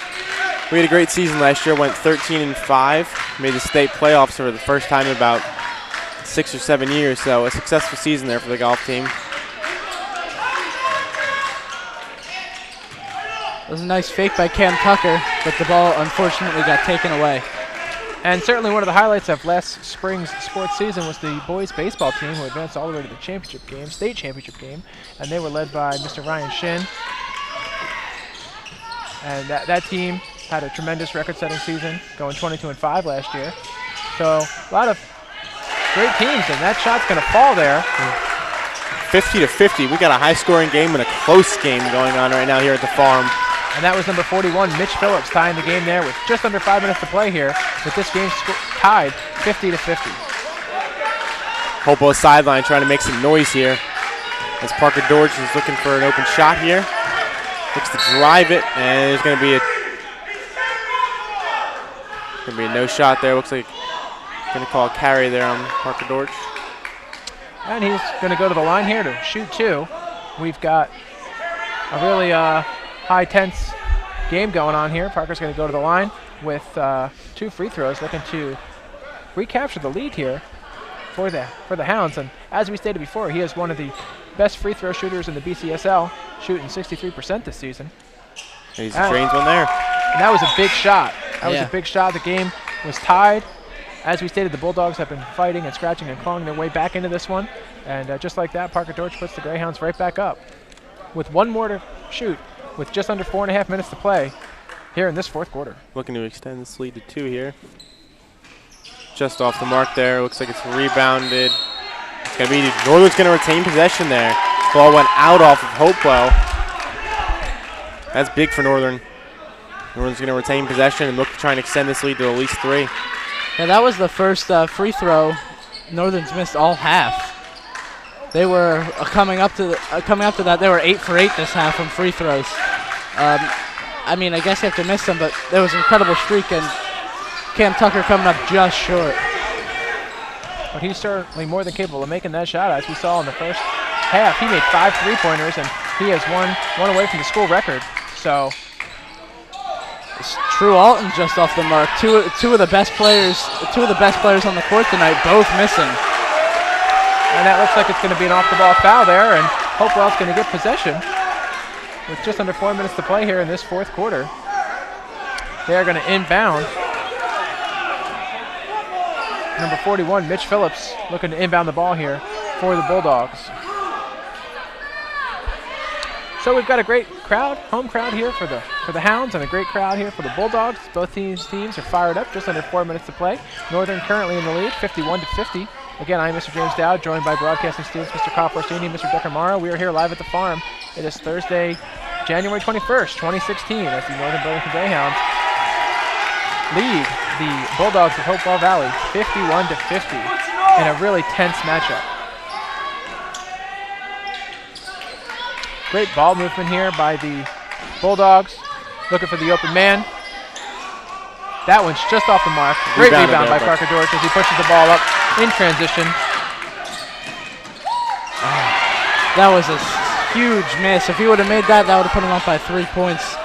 We had a great season last year, went 13-5, made the state playoffs for the first time in about 6 or 7 years, so a successful season there for the golf team. It was a nice fake by Cam Tucker, but the ball unfortunately got taken away. And certainly one of the highlights of last spring's sports season was the boys baseball team, who advanced all the way to the championship game, state championship game, and they were led by Mr. Ryan Shin. And that team had a tremendous record-setting season, going 22-5 last year. So a lot of great teams, and that shot's going to fall there. 50-50. We got a high-scoring game and a close game going on right now here at the farm. And that was number 41, Mitch Phillips, tying the game there with just under 5 minutes to play here, with this game tied 50-50. Hopewell sideline trying to make some noise here as Parker Dorch is looking for an open shot here. Looks to drive it, and there's going to be a no shot there. Looks like going to call a carry there on Parker Dorch. And he's going to go to the line here to shoot 2. We've got a really high tense game going on here. Parker's going to go to the line with 2 free throws, looking to recapture the lead here for the Hounds. And as we stated before, he is one of the best free throw shooters in the BCSL, shooting 63% this season. He's drains one there. And that was a big shot. That was a big shot. The game was tied. As we stated, the Bulldogs have been fighting and scratching and clawing their way back into this one. And just like that, Parker Dorch puts the Greyhounds right back up with 1 more to shoot, with just under 4.5 minutes to play here in this fourth quarter. Looking to extend this lead to 2 here. Just off the mark there. Looks like it's rebounded. It's going to be Northern's going to retain possession there. Ball went out off of Hopewell. That's big for Northern. Northern's going to retain possession and look to try and extend this lead to at least 3. Yeah, that was the first free throw Northern's missed all half. They were coming up to that. They were 8 for 8 this half from free throws. I mean, I guess you have to miss them, but there was an incredible streak, and Cam Tucker coming up just short. But he's certainly more than capable of making that shot, as we saw in the first half, he made 5 3-pointers, and he has one away from the school record. So it's True Alton just off the mark. Two of the best players on the court tonight, both missing. And that looks like it's going to be an off-the-ball foul there, and Hopewell's going to get possession with just under 4 minutes to play here in this fourth quarter. They're going to inbound. Number 41, Mitch Phillips, looking to inbound the ball here for the Bulldogs. So we've got a great crowd, home crowd here for the Hounds, and a great crowd here for the Bulldogs. Both teams are fired up, just under 4 minutes to play. Northern currently in the lead, 51-50. Again, I'm Mr. James Dowd, joined by broadcasting students Mr. Kyle Forstini, Mr. Decker Morrow. We are here live at the farm. It is Thursday, January 21st, 2016, as the Northern Burlington Greyhounds lead the Bulldogs of Hopewell Valley 51-50 in a really tense matchup. Great ball movement here by the Bulldogs, looking for the open man. That one's just off the mark. Great rebound by Parker Dorch as he pushes the ball up in transition. That was a huge miss. If he would have made that, that would have put him up by 3 points.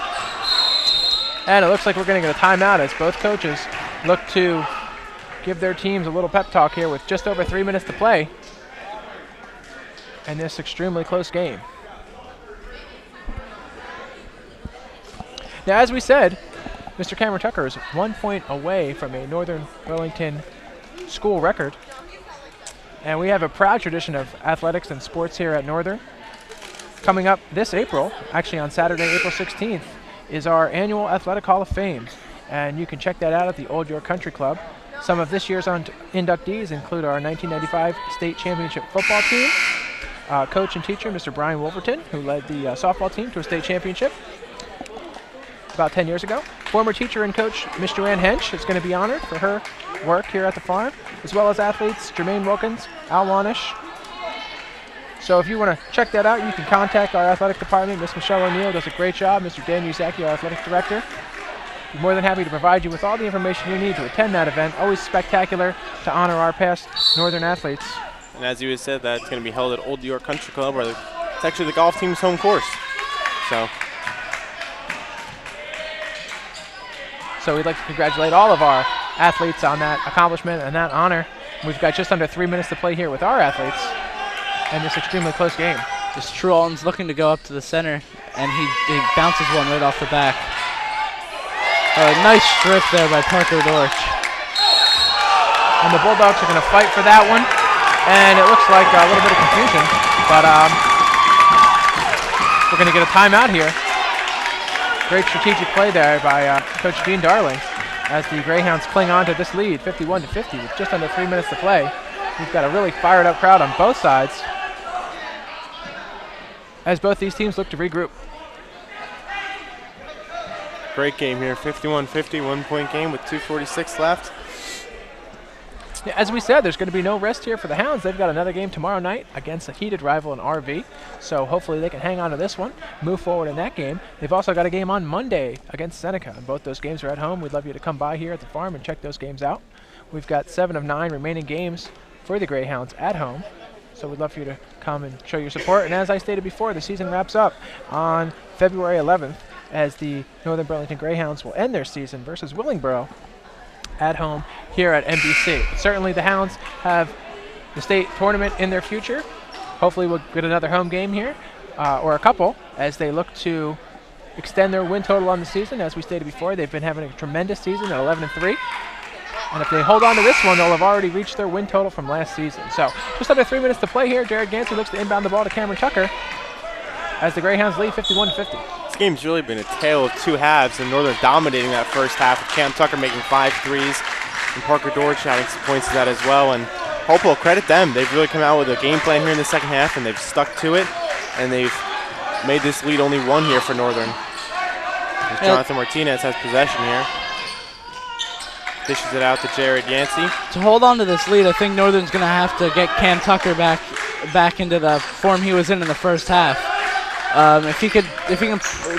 And it looks like we're going to get a timeout as both coaches look to give their teams a little pep talk here with just over 3 minutes to play in this extremely close game. Now, as we said, Mr. Cameron Tucker is 1 point away from a Northern Burlington school record. And we have a proud tradition of athletics and sports here at Northern. Coming up this April, actually on Saturday, April 16th, is our annual Athletic Hall of Fame. And you can check that out at the Old York Country Club. Some of this year's inductees include our 1995 state championship football team, coach and teacher, Mr. Brian Wolverton, who led the softball team to a state championship about 10 years ago. Former teacher and coach, Ms. Joanne Hench, is going to be honored for her work here at the farm, as well as athletes Jermaine Wilkins, Al Wanish. So if you want to check that out, you can contact our athletic department. Ms. Michelle O'Neill does a great job. Mr. Dan Uzaki, our athletic director. We're more than happy to provide you with all the information you need to attend that event. Always spectacular to honor our past Northern athletes. And as you said, that's going to be held at Old York Country Club, where it's actually the golf team's home course. So we'd like to congratulate all of our athletes on that accomplishment and that honor. We've got just under 3 minutes to play here with our athletes in this extremely close game. Just True Alton's looking to go up to the center, and he bounces one right off the back. Nice strip there by Parker Dorch. And the Bulldogs are going to fight for that one. And it looks like a little bit of confusion, but we're going to get a timeout here. Great strategic play there by Coach Gene Darling as the Greyhounds cling on to this lead, 51-50, with just under 3 minutes to play. We've got a really fired up crowd on both sides as both these teams look to regroup. Great game here, 51-50, 1 point game with 2:46 left. As we said, there's going to be no rest here for the Hounds. They've got another game tomorrow night against a heated rival in RV. So hopefully they can hang on to this one, move forward in that game. They've also got a game on Monday against Seneca. And both those games are at home. We'd love you to come by here at the farm and check those games out. We've got 7 of 9 remaining games for the Greyhounds at home. So we'd love for you to come and show your support. And as I stated before, the season wraps up on February 11th as the Northern Burlington Greyhounds will end their season versus Willingboro at home here at NBC. But certainly the Hounds have the state tournament in their future. Hopefully we'll get another home game here, or a couple, as they look to extend their win total on the season. As we stated before, they've been having a tremendous season at 11-3. And if they hold on to this one, they'll have already reached their win total from last season. So just under 3 minutes to play here. Jared Gansey looks to inbound the ball to Cameron Tucker as the Greyhounds lead 51-50. This game's really been a tale of two halves, and Northern dominating that first half with Cam Tucker making 5 threes and Parker Dorch adding some points to that as well. And Hopewell, credit them. They've really come out with a game plan here in the second half, and they've stuck to it, and they've made this lead only 1 here for Northern. As Jonathan Martinez has possession here. Dishes it out to Jared Yancey. To hold on to this lead, I think Northern's going to have to get Cam Tucker back into the form he was in the first half. If he can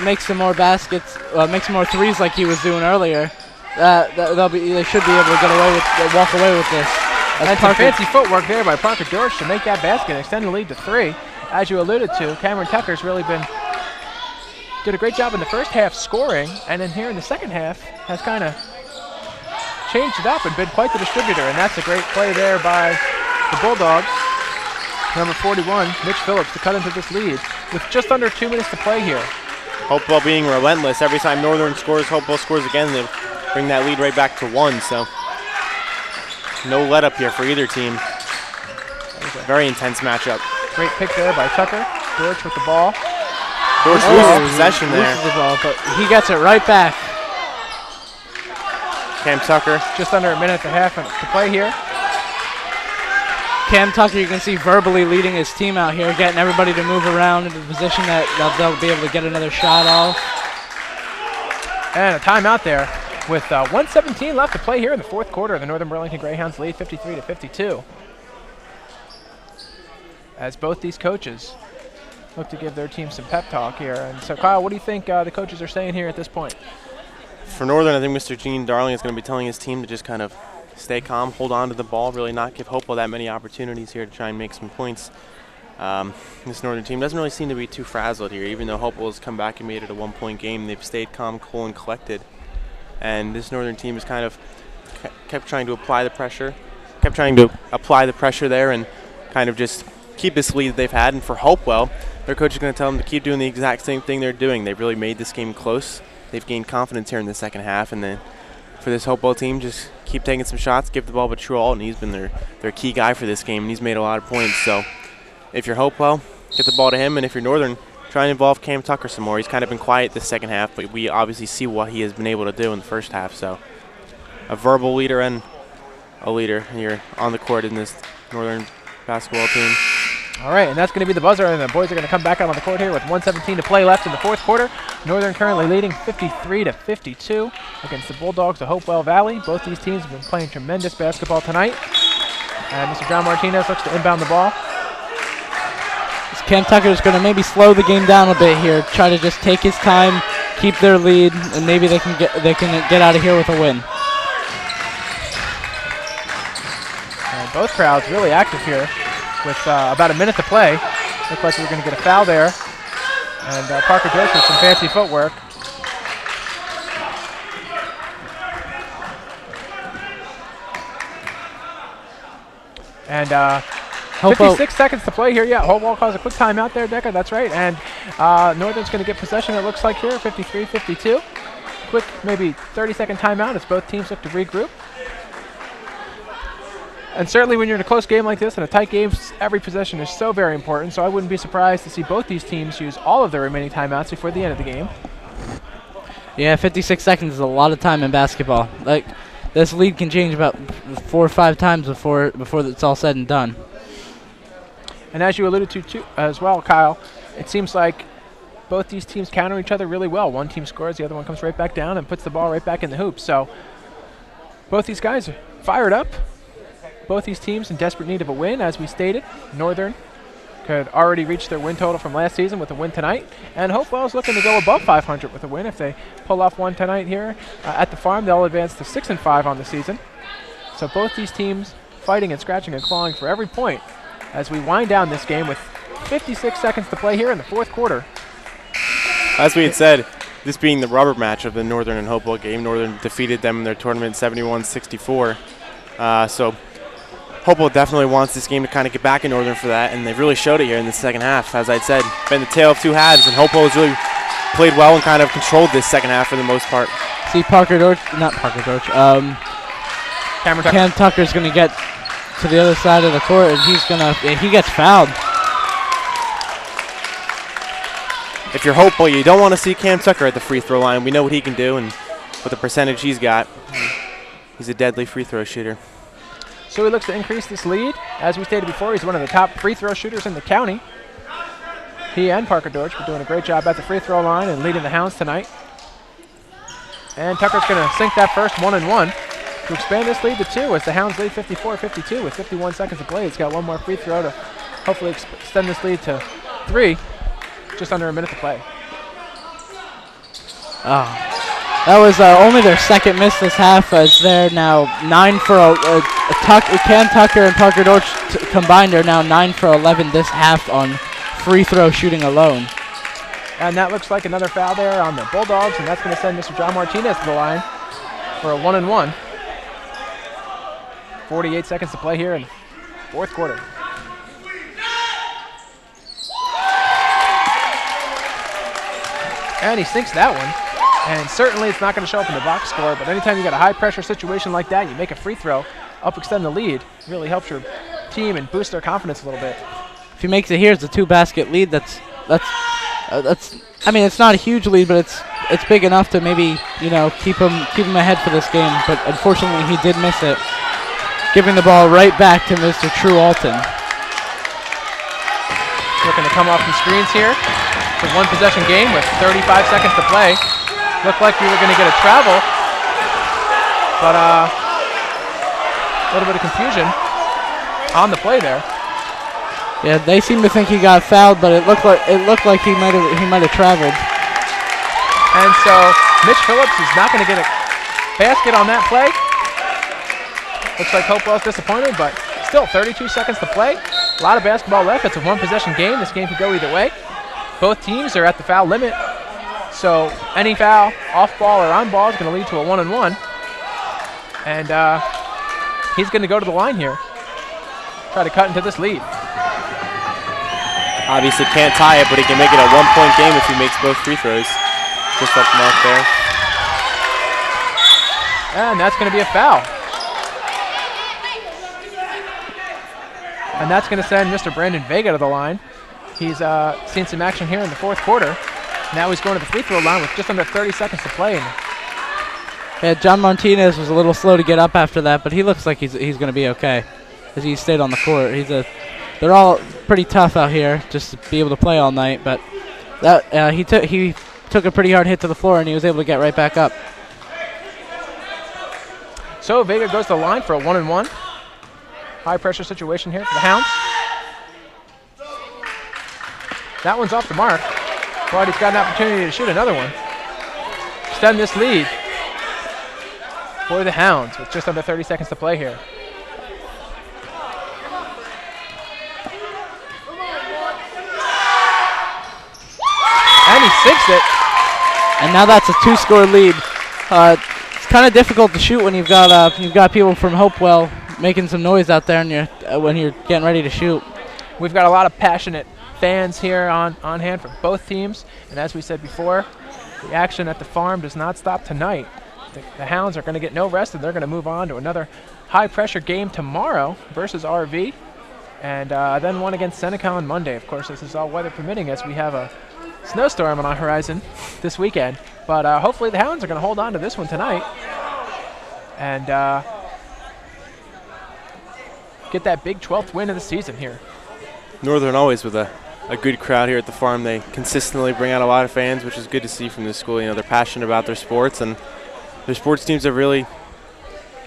make some more baskets, make some more threes like he was doing earlier, they should be able to walk away with this. And some fancy footwork there by Parker Dorch to make that basket and extend the lead to 3. as you alluded to, Cameron Tucker's really did a great job in the first half scoring, and then here in the second half has kind of changed it up and been quite the distributor, and that's a great play there by the Bulldogs. Number 41, Mitch Phillips, to cut into this lead with just under 2 minutes to play here. Hopewell being relentless. Every time Northern scores, Hopewell scores again. They bring that lead right back to 1, so no let up here for either team. Very intense matchup. Great pick there by Tucker. Dortch with the ball. Dortch loses possession there. Loses the ball, but he gets it right back. Cam Tucker. Just under a minute and a half to play here. Cam Tucker, you can see verbally leading his team out here, getting everybody to move around into the position that they'll be able to get another shot off. And a timeout there with 1:17 left to play here in the fourth quarter. The Northern Burlington Greyhounds lead 53-52. As both these coaches look to give their team some pep talk here. And so, Kyle, what do you think the coaches are saying here at this point? For Northern, I think Mr. Gene Darling is going to be telling his team to just kind of stay calm, hold on to the ball, really not give Hopewell that many opportunities here to try and make some points. This Northern team doesn't really seem to be too frazzled here. Even though Hopewell has come back and made it a one-point game, they've stayed calm, cool, and collected. And this Northern team has kind of kept trying to apply the pressure, there and kind of just keep this lead that they've had. And for Hopewell, their coach is going to tell them to keep doing the exact same thing they're doing. They've really made this game close. They've gained confidence here in the second half, and then for this Hopewell team, just keep taking some shots, give the ball a true all, and he's been their key guy for this game, and he's made a lot of points. So if you're Hopewell, get the ball to him, and if you're Northern, try and involve Cam Tucker some more. He's kind of been quiet this second half, but we obviously see what he has been able to do in the first half. So a verbal leader and a leader here on the court in this Northern basketball team. All right, and that's going to be the buzzer, and the boys are going to come back out on the court here with 1:17 to play left in the fourth quarter. Northern currently leading 53-52 against the Bulldogs of Hopewell Valley. Both these teams have been playing tremendous basketball tonight. And Mr. John Martinez looks to inbound the ball. Cam Tucker is going to maybe slow the game down a bit here, try to just take his time, keep their lead, and maybe they can get out of here with a win. And both crowds really active here with about a minute to play. Looks like we're going to get a foul there. And Parker Dortch with some fancy footwork. And 56 seconds to play here. Yeah, Hopewell calls a quick timeout there, Decker. That's right. And Northern's going to get possession, it looks like here, 53-52. Quick, maybe 30-second timeout as both teams look to regroup. And certainly when you're in a close game like this and a tight game, every possession is so very important. So I wouldn't be surprised to see both these teams use all of their remaining timeouts before the end of the game. Yeah, 56 seconds is a lot of time in basketball. Like, this lead can change about 4 or 5 times before it's all said and done. And as you alluded to as well, Kyle, it seems like both these teams counter each other really well. One team scores, the other one comes right back down and puts the ball right back in the hoop. So both these guys are fired up. Both these teams in desperate need of a win, as we stated. Northern could already reach their win total from last season with a win tonight. And Hopewell's looking to go above 500 with a win. If they pull off one tonight here at the farm, they'll advance to 6-5 on the season. So both these teams fighting and scratching and clawing for every point as we wind down this game with 56 seconds to play here in the fourth quarter. As we had said, this being the rubber match of the Northern and Hopewell game, Northern defeated them in their tournament 71-64. So Hopewell definitely wants this game to kind of get back in Northern for that, and they've really showed it here in the second half. As I said, been the tale of two halves, and Hopewell has really played well and kind of controlled this second half for the most part. See, Cam Tucker's going to get to the other side of the court, and he gets fouled. If you're Hopewell, you don't want to see Cam Tucker at the free throw line. We know what he can do, and with the percentage he's got, he's a deadly free throw shooter. So he looks to increase this lead. As we stated before, he's one of the top free throw shooters in the county. He and Parker Dortch were doing a great job at the free throw line and leading the Hounds tonight. And Tucker's going to sink that first 1-1 to expand this lead to 2 as the Hounds lead 54-52 with 51 seconds to play. He's got one more free throw to hopefully extend this lead to 3, just under a minute to play. That was only their second miss this half, as they're now 9 for Cam Tucker and Parker Dortch combined are now 9 for 11 this half on free throw shooting alone. And that looks like another foul there on the Bulldogs, and that's going to send Mr. John Martinez to the line for a 1-and-1. 48 seconds to play here in fourth quarter. And he sinks that one. And certainly it's not going to show up in the box score, but anytime you got a high-pressure situation like that, you make a free throw, extend the lead, really helps your team and boost their confidence a little bit. If he makes it here, it's a 2-basket lead. That's I mean, it's not a huge lead, but it's big enough to maybe, you know, keep him ahead for this game. But unfortunately, he did miss it, giving the ball right back to Mr. True Alton. Looking to come off some screens here. It's a one-possession game with 35 seconds to play. Looked like we were going to get a travel, but a little bit of confusion on the play there. Yeah, they seem to think he got fouled, but it looked like he might have traveled. And so Mitch Phillips is not going to get a basket on that play. Looks like Hopewell's disappointed, but still 32 seconds to play. A lot of basketball left. It's a one-possession game. This game could go either way. Both teams are at the foul limit, so any foul, off ball or on ball, is going to lead to a 1-and-1. And he's going to go to the line here, try to cut into this lead. Obviously can't tie it, but he can make it a one-point game if he makes both free throws. Just off the mark there. And that's going to be a foul. And that's going to send Mr. Brandon Vega to the line. He's seen some action here in the fourth quarter. Now he's going to the free throw line with just under 30 seconds to play. Yeah, John Martinez was a little slow to get up after that, but he looks like he's going to be okay as he stayed on the court. They're all pretty tough out here just to be able to play all night, but that he took a pretty hard hit to the floor and he was able to get right back up. So Vega goes to the line for a 1-and-1. High pressure situation here for the Hounds. That one's off the mark, but he's got an opportunity to shoot another one. Extend this lead for the Hounds with just under 30 seconds to play here. And he sinks it. And now that's a 2-score lead. It's kind of difficult to shoot when you've got people from Hopewell making some noise out there and when you're getting ready to shoot. We've got a lot of passionate fans here on hand for both teams, and as we said before, the action at the farm does not stop tonight. The Hounds are going to get no rest, and they're going to move on to another high-pressure game tomorrow versus RV, and then one against Seneca on Monday. Of course, this is all weather permitting as we have a snowstorm on our horizon this weekend, but hopefully the Hounds are going to hold on to this one tonight and get that big 12th win of the season here. Northern always with a good crowd here at the farm. They consistently bring out a lot of fans, which is good to see from this school. You know, they're passionate about their sports, and their sports teams have really,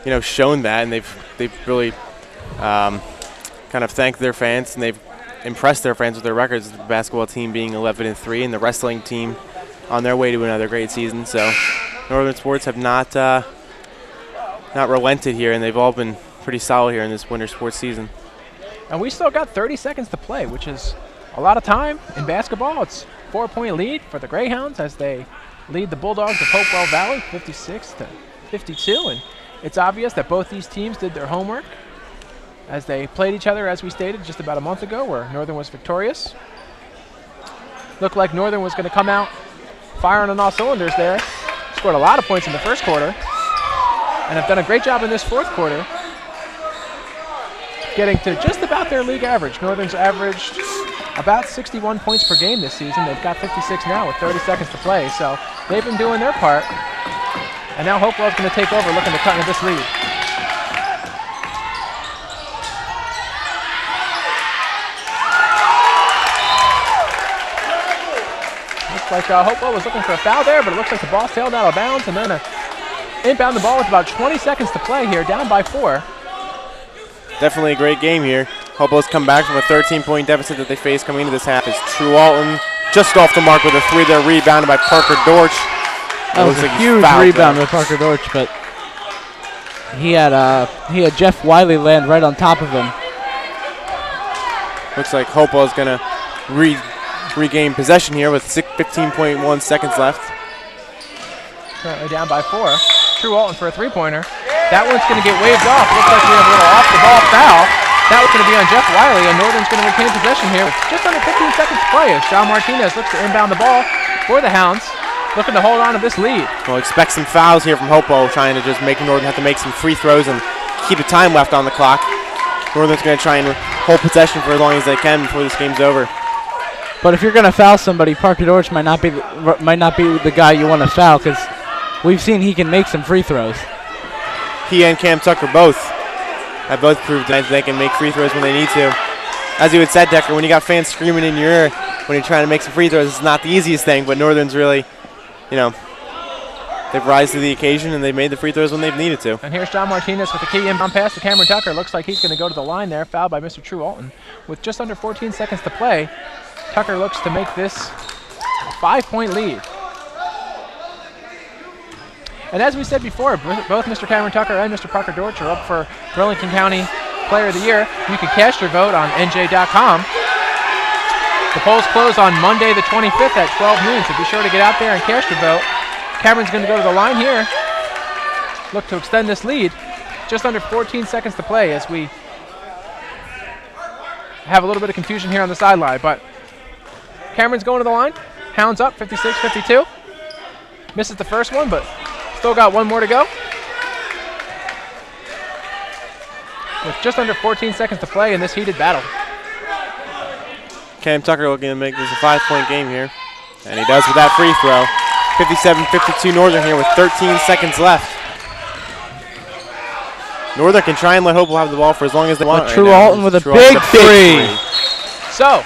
you know, shown that, and they've really kind of thanked their fans, and they've impressed their fans with their records. The basketball team being 11-3, and the wrestling team on their way to another great season. So Northern sports have not relented here, and they've all been pretty solid here in this winter sports season. And we still got 30 seconds to play, which is a lot of time in basketball. It's a 4-point lead for the Greyhounds as they lead the Bulldogs of Hopewell Valley 56-52. And it's obvious that both these teams did their homework as they played each other, as we stated, just about a month ago, where Northern was victorious. Looked like Northern was going to come out firing on all cylinders there. Scored a lot of points in the first quarter and have done a great job in this fourth quarter, getting to just about their league average. Northern's averaged about 61 points per game this season. They've got 56 now with 30 seconds to play, so they've been doing their part. And now Hopewell's going to take over, looking to cut into this lead. Looks like Hopewell was looking for a foul there, but it looks like the ball sailed out of bounds, and then inbound the ball with about 20 seconds to play here, down by 4. Definitely a great game here. Hopewell's come back from a 13-point deficit that they faced coming into this half. It's True Alton just off the mark with a 3 there, rebounded by Parker Dortch. That was a huge rebound by Parker Dortch, but he had Jeff Wiley land right on top of him. Looks like Hopewell's going to regain possession here with 15.1 seconds left. Currently down by 4. True Alton for a three-pointer. That one's going to get waved off. Looks like we have a little off-the-ball foul. That was going to be on Jeff Wiley, and Northern's going to retain possession here with just under 15 seconds to play as John Martinez looks to inbound the ball for the Hounds, looking to hold on to this lead. Well, expect some fouls here from Hopewell, trying to just make Northern have to make some free throws and keep the time left on the clock. Northern's going to try and hold possession for as long as they can before this game's over. But if you're going to foul somebody, Parker Dortch might not be the guy you want to foul, because we've seen he can make some free throws. He and Cam Tucker both have proved that they can make free throws when they need to. As you had said, Decker, when you got fans screaming in your ear when you're trying to make some free throws, it's not the easiest thing, but Northern's really, they've risen to the occasion and they've made the free throws when they've needed to. And here's John Martinez with the key inbound pass to Cameron Tucker. Looks like he's going to go to the line there, fouled by Mr. True Alton. With just under 14 seconds to play, Tucker looks to make this a 5-point lead. And as we said before, both Mr. Cameron Tucker and Mr. Parker Dortch are up for Burlington County Player of the Year. You can cast your vote on NJ.com. The polls close on Monday the 25th at 12 noon, so be sure to get out there and cast your vote. Cameron's going to go to the line here. Look to extend this lead. Just under 14 seconds to play as we have a little bit of confusion here on the sideline. But Cameron's going to the line. Hounds up, 56-52. Misses the first one, but still got one more to go. With just under 14 seconds to play in this heated battle. Cam Tucker looking to make this a 5-point game here. And he does with that free throw. 57-52 Northern here with 13 seconds left. Northern can try and let Hopewell have the ball for as long as they want. True Alton with a big three. So,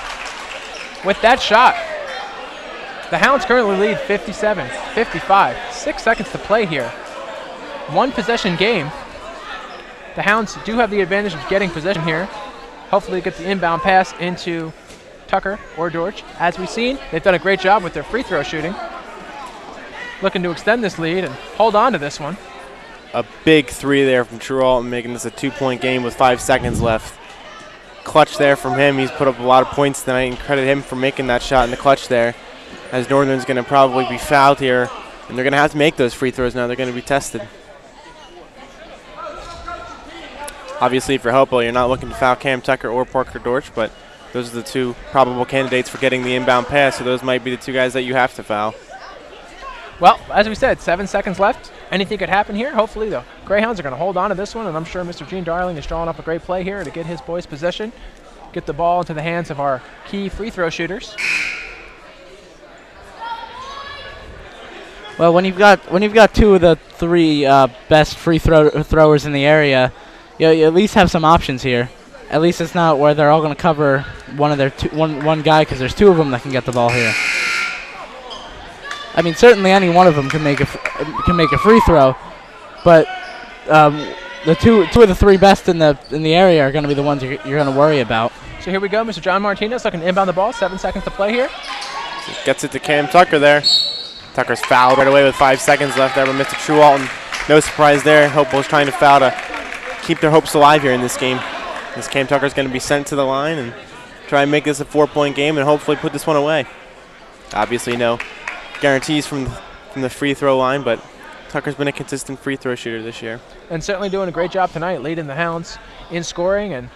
with that shot, the Hounds currently lead 57-55. 6 seconds to play here. One possession game. The Hounds do have the advantage of getting possession here. Hopefully get the inbound pass into Tucker or Dortch. As we've seen, they've done a great job with their free throw shooting. Looking to extend this lead and hold on to this one. A big three there from True Alton, making this a 2-point game with 5 seconds left. Clutch there from him. He's put up a lot of points tonight, and credit him for making that shot in the clutch there, as Northern's going to probably be fouled here, and they're going to have to make those free throws now. They're going to be tested. Obviously, for Hopewell, you're not looking to foul Cam Tucker or Parker Dortch, but those are the two probable candidates for getting the inbound pass, so those might be the two guys that you have to foul. Well, as we said, 7 seconds left. Anything could happen here. Hopefully the Greyhounds are going to hold on to this one, and I'm sure Mr. Gene Darling is drawing up a great play here to get his boys possession, get the ball into the hands of our key free throw shooters. Well, when you've got two of the three best free throwers in the area, you at least have some options here. At least it's not where they're all going to cover one guy, because there's two of them that can get the ball here. I mean, certainly any one of them can make a free throw, but the two of the three best in the area are going to be the ones you're going to worry about. So here we go, Mr. John Martinez looking to inbound the ball. 7 seconds to play here. Gets it to Cam Tucker there. Tucker's fouled right away with 5 seconds left there, but Mr. True Alton, no surprise there. Hopewell's trying to foul to keep their hopes alive here in this game. This Cam Tucker's going to be sent to the line and try and make this a 4-point game and hopefully put this one away. Obviously, no guarantees from the free throw line, but Tucker's been a consistent free throw shooter this year. And certainly doing a great job tonight, leading the Hounds in scoring and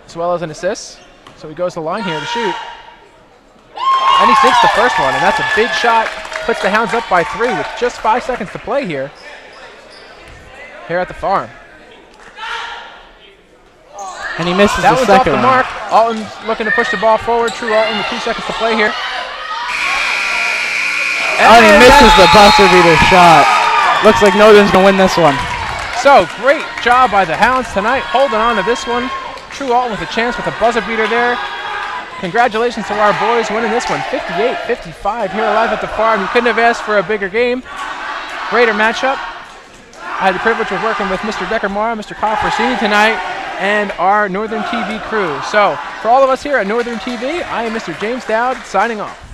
as well as in assists. So he goes to the line here to shoot. And he sinks the first one, and that's a big shot. Puts the Hounds up by 3 with just 5 seconds to play here at the farm. And he misses that the one's off second the mark. Alton's looking to push the ball forward. True Alton with 2 seconds to play here. And he misses the buzzer beater shot. Looks like Northern's going to win this one. So, great job by the Hounds tonight, holding on to this one. True Alton with a chance with a buzzer beater there. Congratulations to our boys winning this one, 58-55 here live at the farm. You couldn't have asked for a bigger game, greater matchup. I had the privilege of working with Mr. Decker-Mara, Mr. Kyle Forsini tonight, and our Northern TV crew. So, for all of us here at Northern TV, I am Mr. James Dowd signing off.